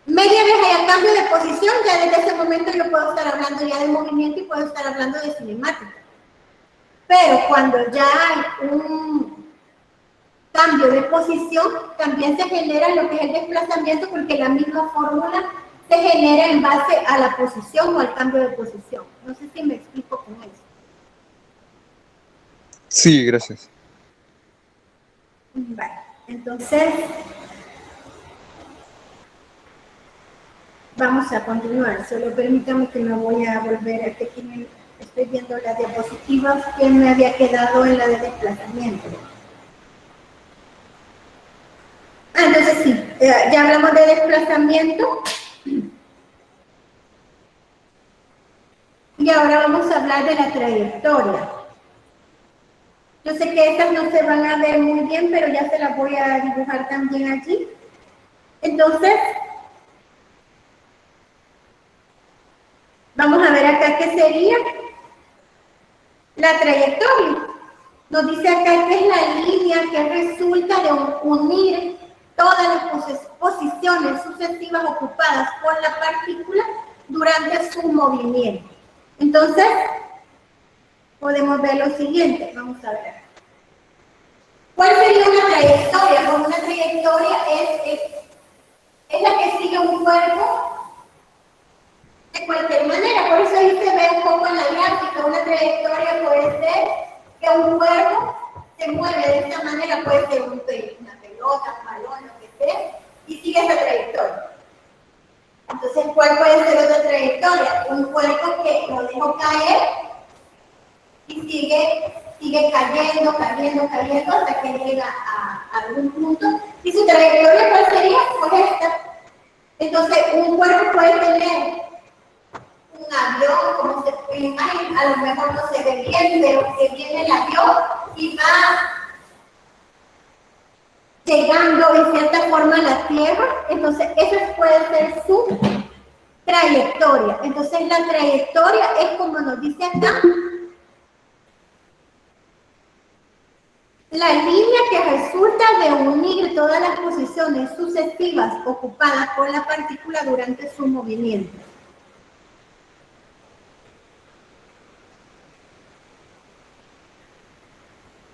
media vez haya cambio de posición, ya desde ese momento yo puedo estar hablando ya de movimiento y puedo estar hablando de cinemática. Pero cuando ya hay un cambio de posición, también se genera lo que es el desplazamiento, porque la misma fórmula se genera en base a la posición o al cambio de posición. No sé si me explico con eso. Sí, gracias. Vale, entonces vamos a continuar. Solo permítame que me voy a volver a que estoy viendo las diapositivas que me había quedado en la de desplazamiento. Entonces sí, ya hablamos de desplazamiento. Y ahora vamos a hablar de la trayectoria. Yo sé que estas no se van a ver muy bien, pero ya se las voy a dibujar también allí. Entonces, vamos a ver acá qué sería la trayectoria. Nos dice acá que es la línea que resulta de unir todas las posiciones sucesivas ocupadas por la partícula durante su movimiento. Entonces, podemos ver lo siguiente. Vamos a ver. ¿Cuál sería una trayectoria? Pues una trayectoria es la que sigue un cuerpo de cualquier manera. Por eso ahí se ve un poco en la gráfica. Una trayectoria puede ser que un cuerpo se mueve de esta manera, puede ser una pelota, un balón, lo que sea, y sigue esa trayectoria. Entonces, ¿cuál puede ser otra trayectoria? Un cuerpo que lo dejó caer y sigue cayendo hasta que llega a algún punto. ¿Y su trayectoria cuál sería? Pues esta. Entonces, un cuerpo puede tener un avión, como se puede imaginar, a lo mejor no se ve bien, pero que viene el avión y va llegando en cierta forma a la Tierra. Entonces, esa puede ser su trayectoria. Entonces, la trayectoria es como nos dice acá, la línea que resulta de unir todas las posiciones sucesivas ocupadas por la partícula durante su movimiento.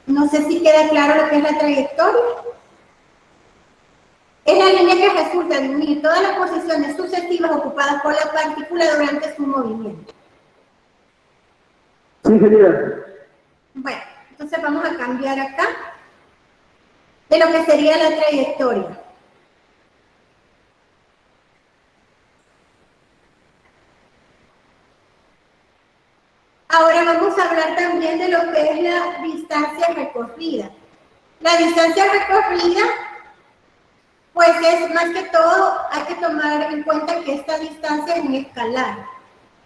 No sé si queda claro lo que es la trayectoria. Es la línea que resulta de unir todas las posiciones sucesivas ocupadas por la partícula durante su movimiento. Sí, ingeniera. Bueno, entonces vamos a cambiar acá de lo que sería la trayectoria. Ahora vamos a hablar también de lo que es la distancia recorrida. La distancia recorrida, pues es más que todo, hay que tomar en cuenta que esta distancia es un escalar.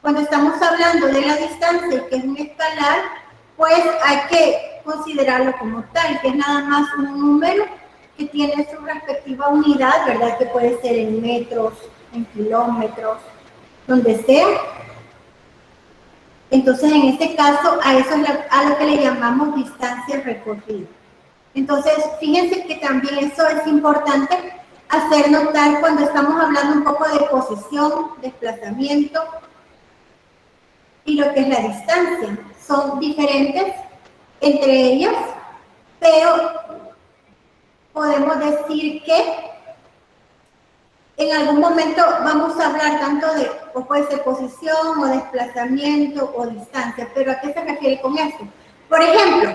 Cuando estamos hablando de la distancia, que es un escalar, pues hay que considerarlo como tal, que es nada más un número que tiene su respectiva unidad, ¿verdad? Que puede ser en metros, en kilómetros, donde sea. Entonces, en este caso, a eso es a lo que le llamamos distancia recorrida. Entonces, fíjense que también eso es importante hacer notar cuando estamos hablando un poco de posición, desplazamiento y lo que es la distancia. Son diferentes entre ellos, pero podemos decir que en algún momento vamos a hablar tanto de, o puede ser posición, o desplazamiento, o distancia, pero ¿a qué se refiere con esto? Por ejemplo,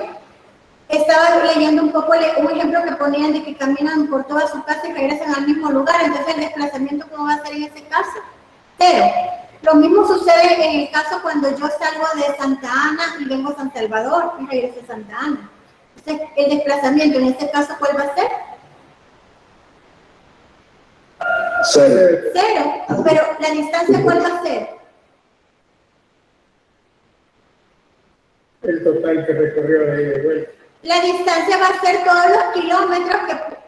estaba leyendo un poco un ejemplo que ponían de que caminan por toda su casa y regresan al mismo lugar, entonces el desplazamiento, ¿cómo va a ser en ese caso? Cero. Lo mismo sucede en el caso cuando yo salgo de Santa Ana y vengo a San Salvador y regreso a Santa Ana. Entonces, el desplazamiento en este caso, ¿cuál va a ser? Cero. Cero. Pero la distancia, ¿cuál va a ser? El total que recorrió de ida y vuelta. La distancia va a ser todos los kilómetros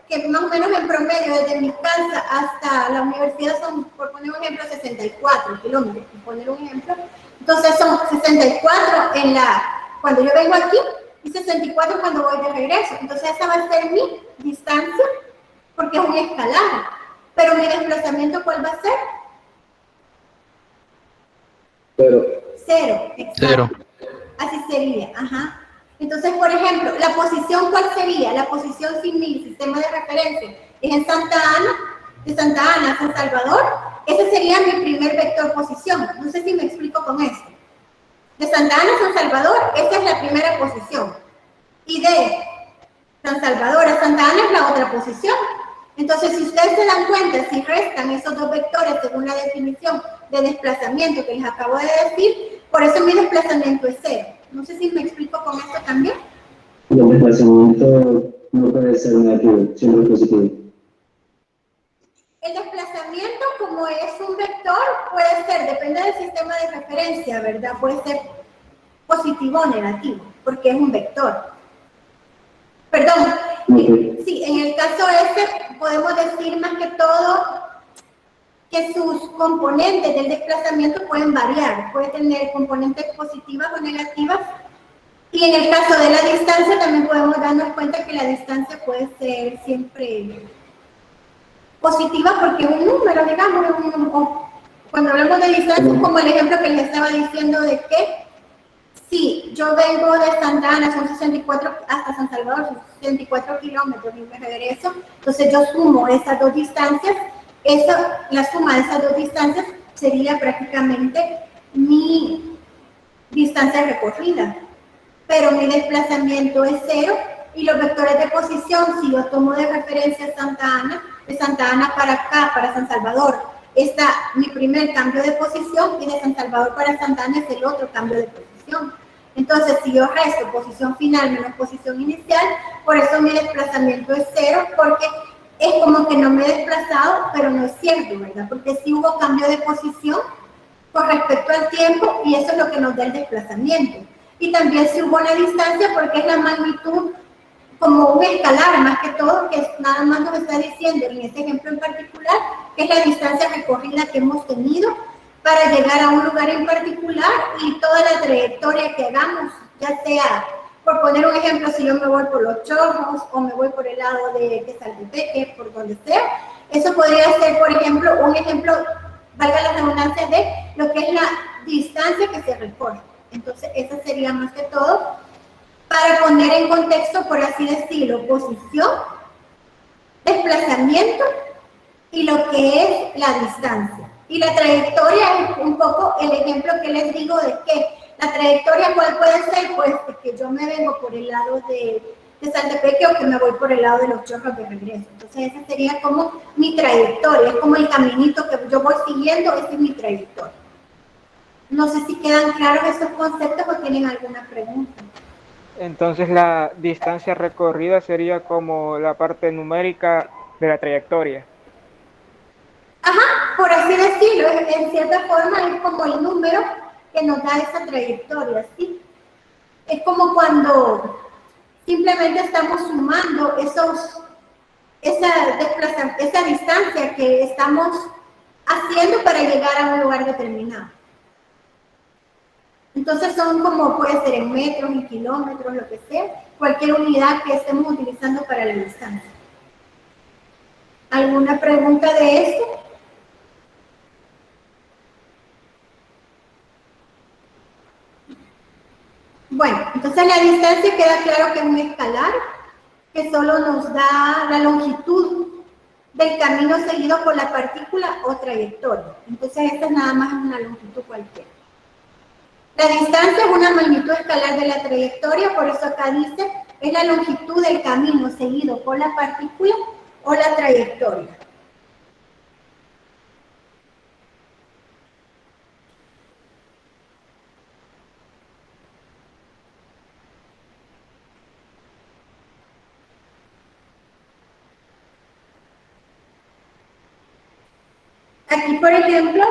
que más o menos en promedio desde mi casa hasta la universidad son, por poner un ejemplo, 64 kilómetros, por poner un ejemplo. Entonces son 64 cuando yo vengo aquí y 64 cuando voy de regreso. Entonces esa va a ser mi distancia porque es un escalado. Pero mi desplazamiento, ¿cuál va a ser? Cero. Exacto. Cero. Así sería, ajá. Entonces, por ejemplo, la posición, ¿cuál sería? La posición sin mi sistema de referencia es en Santa Ana, de Santa Ana a San Salvador. Ese sería mi primer vector posición. No sé si me explico con eso. De Santa Ana a San Salvador, esa es la primera posición. Y de San Salvador a Santa Ana es la otra posición. Entonces, si ustedes se dan cuenta, si restan esos dos vectores según la definición de desplazamiento que les acabo de decir, por eso mi desplazamiento es cero. No sé si me explico con esto también. El desplazamiento no puede ser negativo, siempre positivo. El desplazamiento, como es un vector, puede ser, depende del sistema de referencia, ¿verdad? Puede ser positivo o negativo, porque es un vector. Perdón, sí, en el caso este podemos decir más que todo que sus componentes del desplazamiento pueden variar, puede tener componentes positivas o negativas, y en el caso de la distancia también podemos darnos cuenta que la distancia puede ser siempre positiva porque es un número, digamos, cuando hablamos de distancia, como el ejemplo que les estaba diciendo de que si yo vengo de Santa Ana, son 64, hasta San Salvador, son 64 kilómetros y me regreso, entonces yo sumo esas dos distancias, la suma de esas dos distancias sería prácticamente mi distancia recorrida, pero mi desplazamiento es cero y los vectores de posición, si yo tomo de referencia Santa Ana, de Santa Ana para acá, para San Salvador, está mi primer cambio de posición y de San Salvador para Santa Ana es el otro cambio de posición. Entonces, si yo resto posición final menos posición inicial, por eso mi desplazamiento es cero, porque es como que no me he desplazado, pero no es cierto, ¿verdad? Porque sí hubo cambio de posición con respecto al tiempo y eso es lo que nos da el desplazamiento. Y también si hubo una distancia porque es la magnitud como un escalar más que todo, que nada más nos está diciendo en este ejemplo en particular, que es la distancia recorrida que hemos tenido para llegar a un lugar en particular y toda la trayectoria que hagamos, ya sea, por poner un ejemplo, si yo me voy por Los Chorros o me voy por el lado de Saltepeque, por donde sea, eso podría ser, por ejemplo, un ejemplo, valga la redundancia, de lo que es la distancia que se recorre. Entonces, esa sería más que todo para poner en contexto, por así decirlo, posición, desplazamiento y lo que es la distancia. Y la trayectoria es un poco el ejemplo que les digo de que la trayectoria, ¿cuál puede ser? Pues que yo me vengo por el lado de Saltepeque o que me voy por el lado de Los Chorros de regreso. Entonces esa sería como mi trayectoria, es como el caminito que yo voy siguiendo, esa es mi trayectoria. No sé si quedan claros esos conceptos o tienen alguna pregunta. Entonces la distancia recorrida sería como la parte numérica de la trayectoria. Ajá, por así decirlo, en cierta forma es como el número que nos da esa trayectoria, ¿sí? Es como cuando simplemente estamos sumando esa distancia que estamos haciendo para llegar a un lugar determinado. Entonces son como, puede ser en metros, en kilómetros, lo que sea, cualquier unidad que estemos utilizando para la distancia. ¿Alguna pregunta de esto? Bueno, entonces la distancia queda claro que es un escalar, que solo nos da la longitud del camino seguido por la partícula o trayectoria. Entonces esta es nada más una longitud cualquiera. La distancia es una magnitud escalar de la trayectoria, por eso acá dice, es la longitud del camino seguido por la partícula o la trayectoria. Aquí, por ejemplo,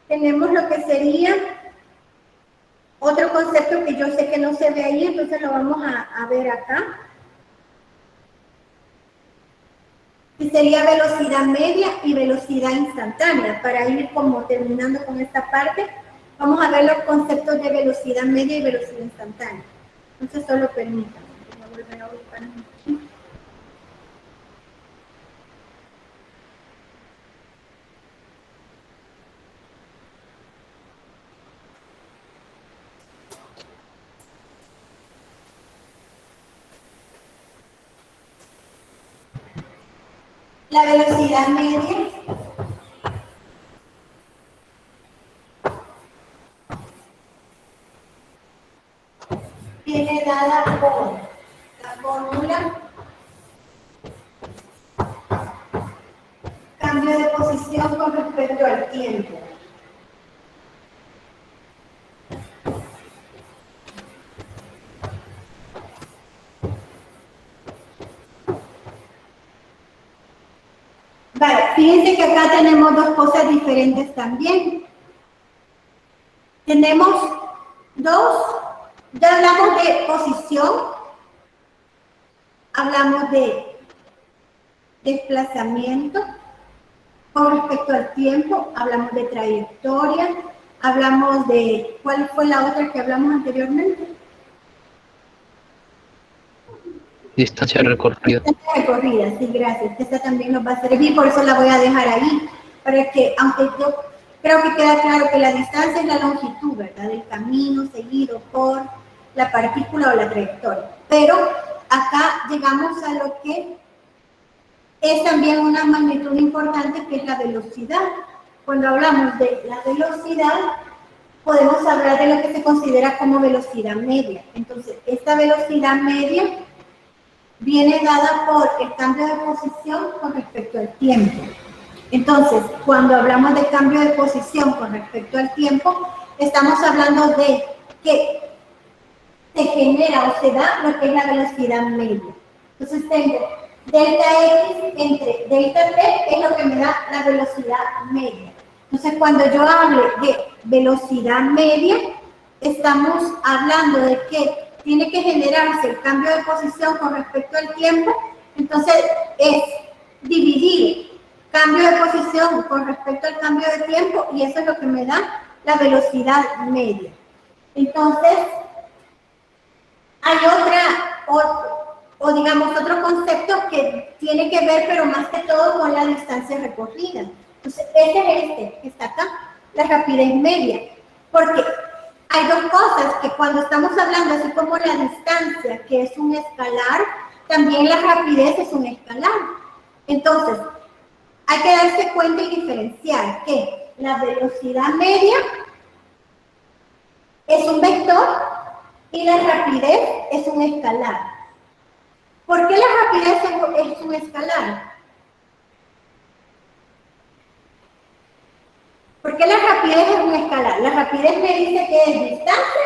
tenemos lo que sería otro concepto que yo sé que no se ve ahí, entonces lo vamos a ver acá. que sería velocidad media y velocidad instantánea. Para ir como terminando con esta parte, vamos a ver los conceptos de velocidad media y velocidad instantánea. Entonces, solo permítanme. Voy a volver a ubicar aquí. La velocidad media viene dada por la fórmula cambio de posición con respecto al tiempo. Vale, fíjense que acá tenemos dos cosas diferentes también. Tenemos dos, ya hablamos de posición, hablamos de desplazamiento con respecto al tiempo, hablamos de trayectoria, hablamos de, ¿cuál fue la otra que hablamos anteriormente? Distancia recorrida. Distancia recorrida, sí, gracias. Esta también nos va a servir, por eso la voy a dejar ahí, para que, aunque yo creo que queda claro que la distancia es la longitud, ¿verdad? Del camino seguido por la partícula o la trayectoria. Pero acá llegamos a lo que es también una magnitud importante, que es la velocidad. Cuando hablamos de la velocidad, podemos hablar de lo que se considera como velocidad media. Entonces, esta velocidad media viene dada por el cambio de posición con respecto al tiempo. Entonces, cuando hablamos de cambio de posición con respecto al tiempo, estamos hablando de que se genera o se da lo que es la velocidad media. Entonces tengo delta X entre delta T, que es lo que me da la velocidad media. Entonces, cuando yo hable de velocidad media, estamos hablando de que tiene que generarse el cambio de posición con respecto al tiempo. Entonces, es dividir cambio de posición con respecto al cambio de tiempo, y eso es lo que me da la velocidad media. Entonces, hay digamos otro concepto que tiene que ver, pero más que todo, con la distancia recorrida. Entonces, este es este que está acá, la rapidez media. Porque hay dos cosas, que cuando estamos hablando así como la distancia, que es un escalar, también la rapidez es un escalar. Entonces, hay que darse cuenta y diferenciar que la velocidad media es un vector y la rapidez es un escalar. ¿Por qué la rapidez es un escalar? ¿Por qué la rapidez es un escalar? La rapidez me dice que es distancia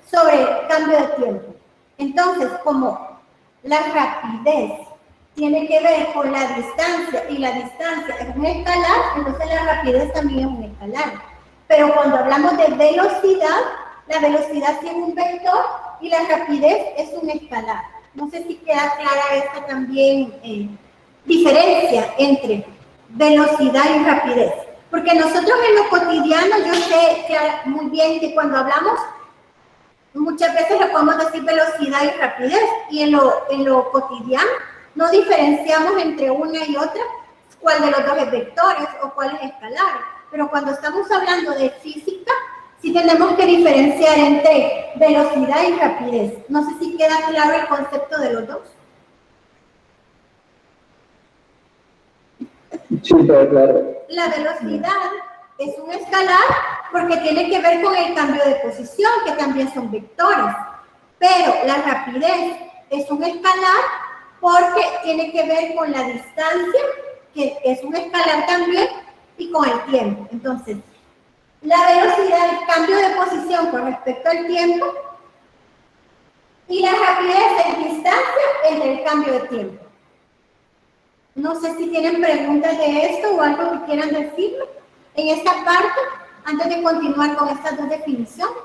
sobre cambio de tiempo. Entonces, como la rapidez tiene que ver con la distancia y la distancia es un escalar, entonces la rapidez también es un escalar. Pero cuando hablamos de velocidad, la velocidad tiene un vector y la rapidez es un escalar. No sé si queda clara esta también diferencia entre velocidad y rapidez. Porque nosotros en lo cotidiano, yo sé muy bien que cuando hablamos, muchas veces le podemos decir velocidad y rapidez, y en lo cotidiano no diferenciamos entre una y otra cuál de los dos es vectores o cuál es escalar. Pero cuando estamos hablando de física, sí tenemos que diferenciar entre velocidad y rapidez. No sé si queda claro el concepto de los dos. Sí, está claro. La velocidad es un escalar porque tiene que ver con el cambio de posición, que también son vectores. Pero la rapidez es un escalar porque tiene que ver con la distancia, que es un escalar también, y con el tiempo. Entonces, la velocidad es cambio de posición con respecto al tiempo, y la rapidez es distancia entre el cambio de tiempo. No sé si tienen preguntas de esto o algo que quieran decirme en esta parte, antes de continuar con estas dos definiciones.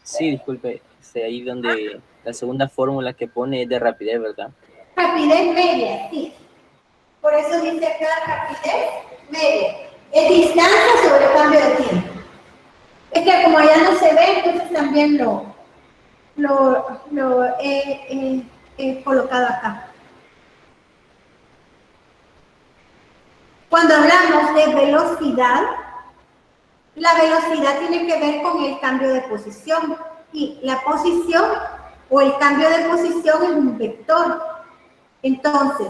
Sí, disculpe. ahí donde la segunda fórmula que pone es de rapidez, ¿verdad? Rapidez media, sí. Por eso dice acá rapidez media. Es distancia sobre cambio de tiempo. Es que como ya no se ve, entonces también lo he colocado acá. Cuando hablamos de velocidad, la velocidad tiene que ver con el cambio de posición. Y la posición o el cambio de posición es un vector. Entonces,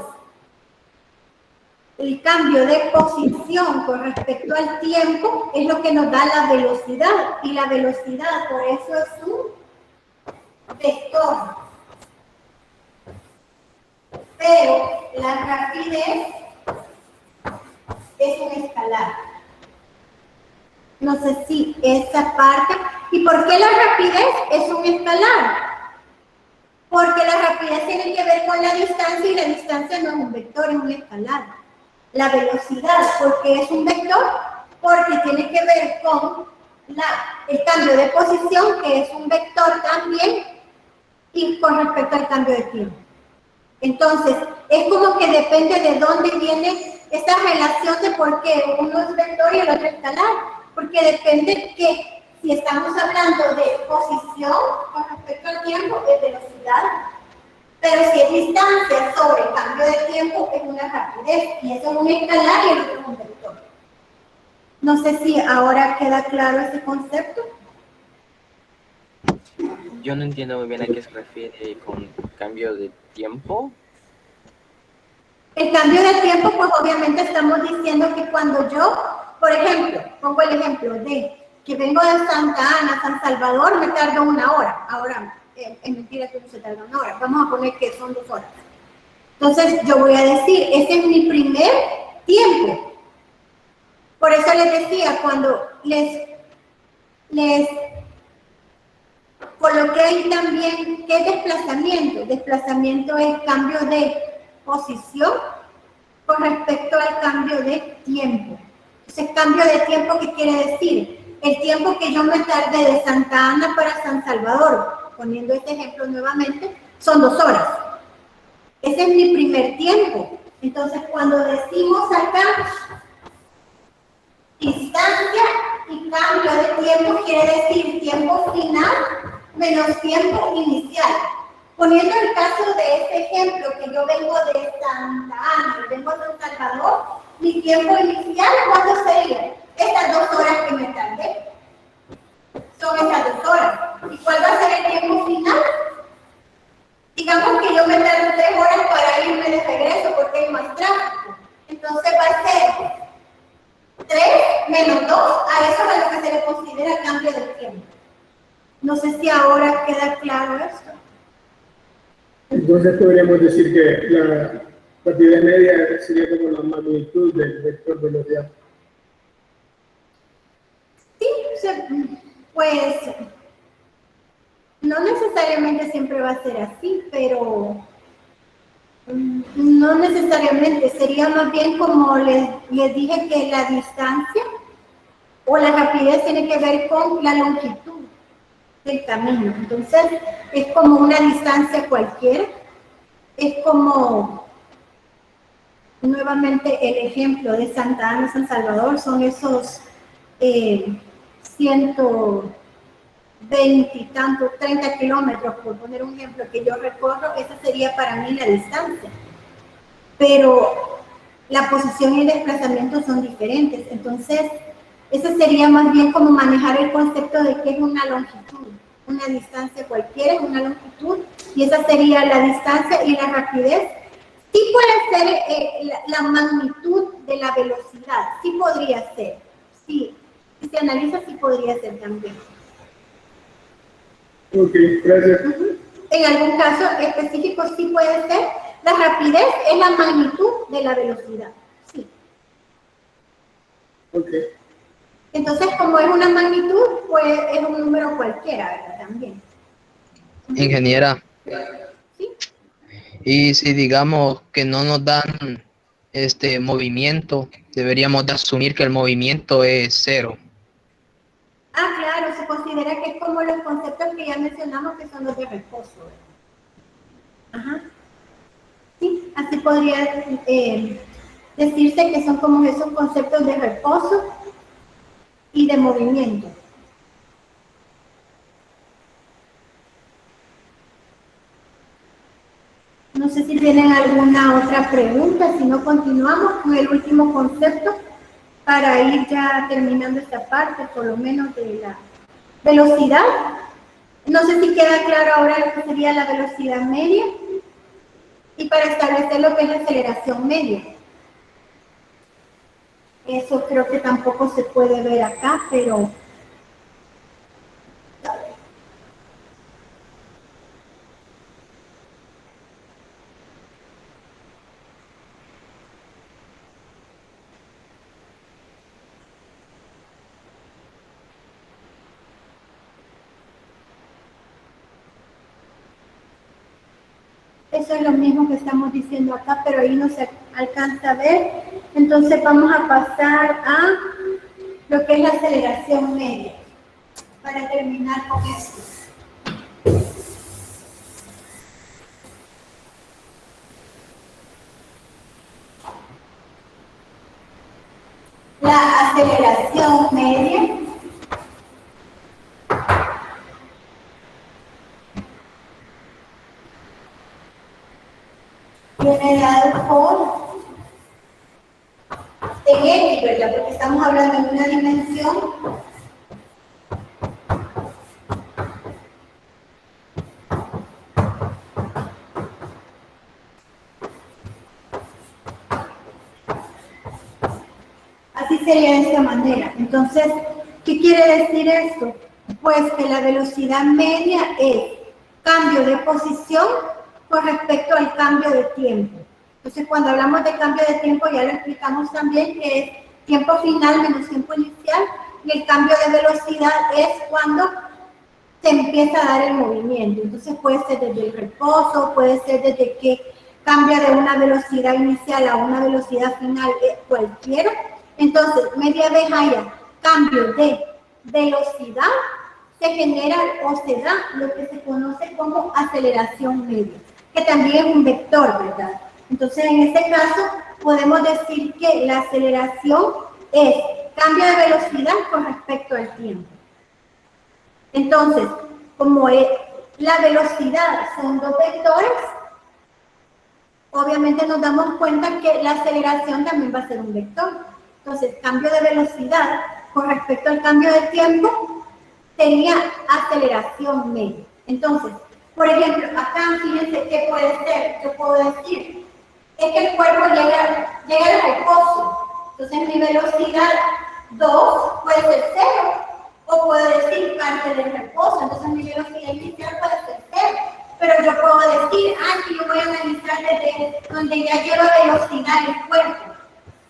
el cambio de posición con respecto al tiempo es lo que nos da la velocidad. Y la velocidad, por eso es un vector. Pero la rapidez es un escalar. No sé si esa parte. ¿Y por qué la rapidez es un escalar? Porque la rapidez tiene que ver con la distancia y la distancia no es un vector, es un escalar. La velocidad, porque es un vector, porque tiene que ver con el cambio de posición, que es un vector también, y con respecto al cambio de tiempo. Entonces, es como que depende de dónde viene esta relación de por qué uno es vector y el otro escalar, porque depende que si estamos hablando de posición con respecto al tiempo, es velocidad, pero si es distancia sobre el cambio de tiempo, es una rapidez, y eso es un escalar y el otro es un vector. No sé si ahora queda claro ese concepto. Yo no entiendo muy bien a qué se refiere con cambio de tiempo. El cambio de tiempo, pues obviamente estamos diciendo que cuando yo, por ejemplo, pongo el ejemplo de que vengo de Santa Ana a San Salvador, me tardo 1 hora. Ahora, es mentira que no se tarda 1 hora. Vamos a poner que son 2 horas. Entonces, yo voy a decir, ese es mi primer tiempo. Por eso les decía, cuando les coloqué ahí también, ¿qué es desplazamiento? Desplazamiento es cambio de posición con respecto al cambio de tiempo. Entonces, cambio de tiempo, ¿qué quiere decir? El tiempo que yo me tardé de Santa Ana para San Salvador, poniendo este ejemplo nuevamente, son 2 horas. Ese es mi primer tiempo. Entonces, cuando decimos acá distancia y cambio de tiempo, quiere decir tiempo final menos tiempo inicial. Poniendo el caso de este ejemplo, que yo vengo de Santa Ana, vengo de San Salvador, mi tiempo inicial, ¿cuánto sería? Estas 2 horas que me tardé. Son estas 2 horas. ¿Y cuál va a ser el tiempo final? Digamos que yo me tardo 3 horas para irme de regreso porque hay más tráfico. Entonces va a ser 3 menos 2, a eso es a lo que se le considera cambio de tiempo. No sé si ahora queda claro esto. Entonces podríamos decir que la rapidez media sería como la magnitud del vector de velocidad. Sí, pues no necesariamente siempre va a ser así, pero no necesariamente. Sería más bien como les dije que la distancia o la rapidez tiene que ver con la longitud del camino. Entonces, es como una distancia cualquiera. Es como, nuevamente, el ejemplo de Santa Ana, San Salvador, son esos 120 y tantos, 30 kilómetros, por poner un ejemplo, que yo recorro. Esa sería para mí la distancia. Pero la posición y el desplazamiento son diferentes. Entonces, ese sería más bien como manejar el concepto de qué es una longitud. Una distancia cualquiera es una longitud, y esa sería la distancia. Y la rapidez sí puede ser la magnitud de la velocidad, sí podría ser, sí, si se analiza sí podría ser también. Ok, gracias. En algún caso específico sí puede ser. La rapidez es la magnitud de la velocidad, sí. Ok. Entonces, como es una magnitud, pues es un número cualquiera, ¿verdad? También. Ingeniera, ¿Sí? y si digamos que no nos dan este movimiento, deberíamos de asumir que el movimiento es 0. Ah, claro, se considera considera que es como los conceptos que ya mencionamos, que son los de reposo. Ajá. Sí, así podría decirse que son como esos conceptos de reposo y de movimiento. No sé si tienen alguna otra pregunta, si no continuamos con el último concepto para ir ya terminando esta parte, por lo menos de la velocidad. No sé si queda claro ahora lo que sería la velocidad media y para establecer lo que es la aceleración media. Eso creo que tampoco se puede ver acá, pero... Eso es lo mismo que estamos diciendo acá, pero ahí no se alcanza a ver. Entonces vamos a pasar a lo que es la aceleración media, para terminar con esto. La aceleración media viene dado por en X, ¿verdad? Porque estamos hablando de una dimensión así sería de esta manera. Entonces, ¿qué quiere decir esto? Pues que la velocidad media es cambio de posición con respecto al cambio de tiempo. Entonces, cuando hablamos de cambio de tiempo, ya lo explicamos también, que es tiempo final menos tiempo inicial, y el cambio de velocidad es cuando se empieza a dar el movimiento. Entonces, puede ser desde el reposo, puede ser desde que cambia de una velocidad inicial a una velocidad final, cualquiera. Entonces, media vez haya cambio de velocidad, se genera o se da lo que se conoce como aceleración media, que también es un vector, ¿verdad? Entonces, en este caso, podemos decir que la aceleración es cambio de velocidad con respecto al tiempo. Entonces, como la velocidad son dos vectores, obviamente nos damos cuenta que la aceleración también va a ser un vector. Entonces, cambio de velocidad con respecto al cambio de tiempo sería aceleración media. Entonces, por ejemplo, acá fíjense qué puede ser. Yo puedo decir, es que el cuerpo llega al reposo. Entonces, mi velocidad 2 puede ser 0. O puedo decir parte del reposo. Entonces, mi velocidad inicial puede ser 0. Pero yo puedo decir, que yo voy a analizar desde donde ya lleva velocidad el cuerpo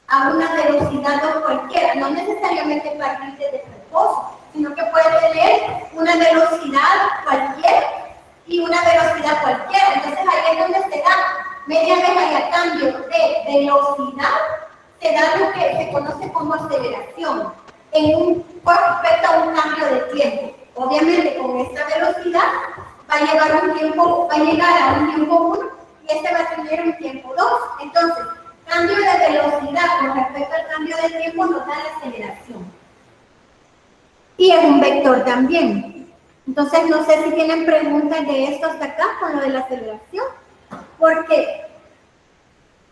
a una velocidad 2 cualquiera, no necesariamente partir desde el reposo, sino que puede tener una velocidad cualquiera y una velocidad cualquiera. Entonces ahí es donde se da media vez haya cambio de velocidad, se da lo que se conoce como aceleración con respecto a un cambio de tiempo. Obviamente con esta velocidad va a llegar a un tiempo 1 y este va a tener un tiempo 2. Entonces, cambio de velocidad con respecto al cambio de tiempo nos da la aceleración. Y es un vector también. Entonces, no sé si tienen preguntas de esto hasta acá con lo de la aceleración, porque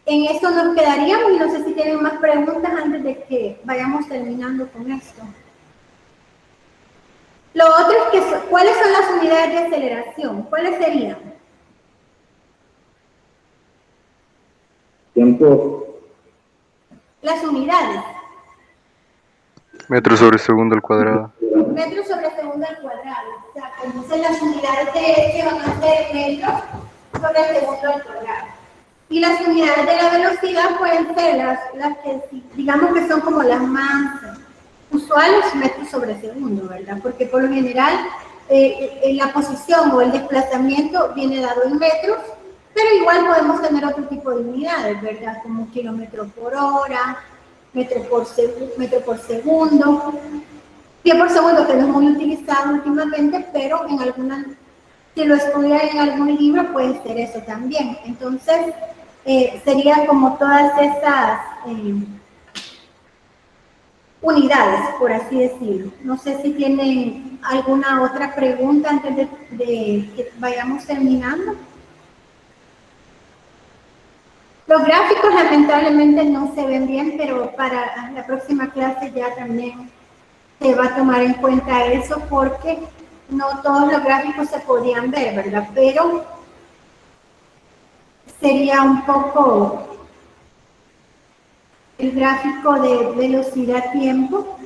en esto nos quedaríamos y no sé si tienen más preguntas antes de que vayamos terminando con esto. Lo otro es que, ¿cuáles son las unidades de aceleración? ¿Cuáles serían? Tiempo. Las unidades. Metros sobre segundo al cuadrado. Metros sobre segundo al cuadrado. O sea, entonces las unidades de este van a ser metros sobre segundo al cuadrado. Y las unidades de la velocidad pueden ser las que digamos que son como las más usuales, metros sobre segundo, ¿verdad? Porque por lo general la posición o el desplazamiento viene dado en metros, pero igual podemos tener otro tipo de unidades, ¿verdad? Como kilómetro por hora, metro por segundo. pie por segundo, que no es muy utilizado últimamente, pero en algunas, si lo estudian en algún libro, puede ser eso también. Entonces, serían como todas esas unidades, por así decirlo. No sé si tienen alguna otra pregunta antes de que vayamos terminando. Los gráficos lamentablemente no se ven bien, pero para la próxima clase ya también se va a tomar en cuenta eso, porque no todos los gráficos se podían ver, ¿verdad? Pero sería un poco el gráfico de velocidad-tiempo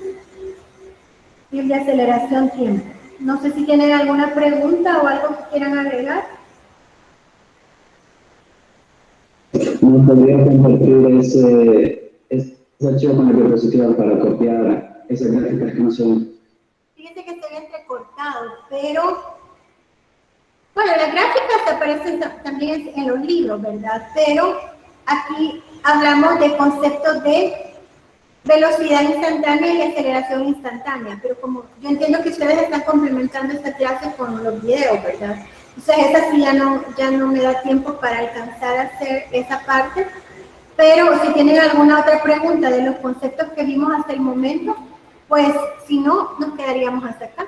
y el de aceleración-tiempo. No sé si tienen alguna pregunta o algo que quieran agregar. ¿No podría compartir ese archivo con la diapositiva para copiar esas gráficas que no son? Fíjense que estoy entrecortado, pero bueno, las gráficas aparecen también en los libros, ¿verdad? Pero aquí hablamos de conceptos de velocidad instantánea y aceleración instantánea, pero como yo entiendo que ustedes están complementando esta clase con los videos, ¿verdad? Entonces esa sí ya no me da tiempo para alcanzar a hacer esa parte, pero si tienen alguna otra pregunta de los conceptos que vimos hasta el momento, pues si no, nos quedaríamos hasta acá.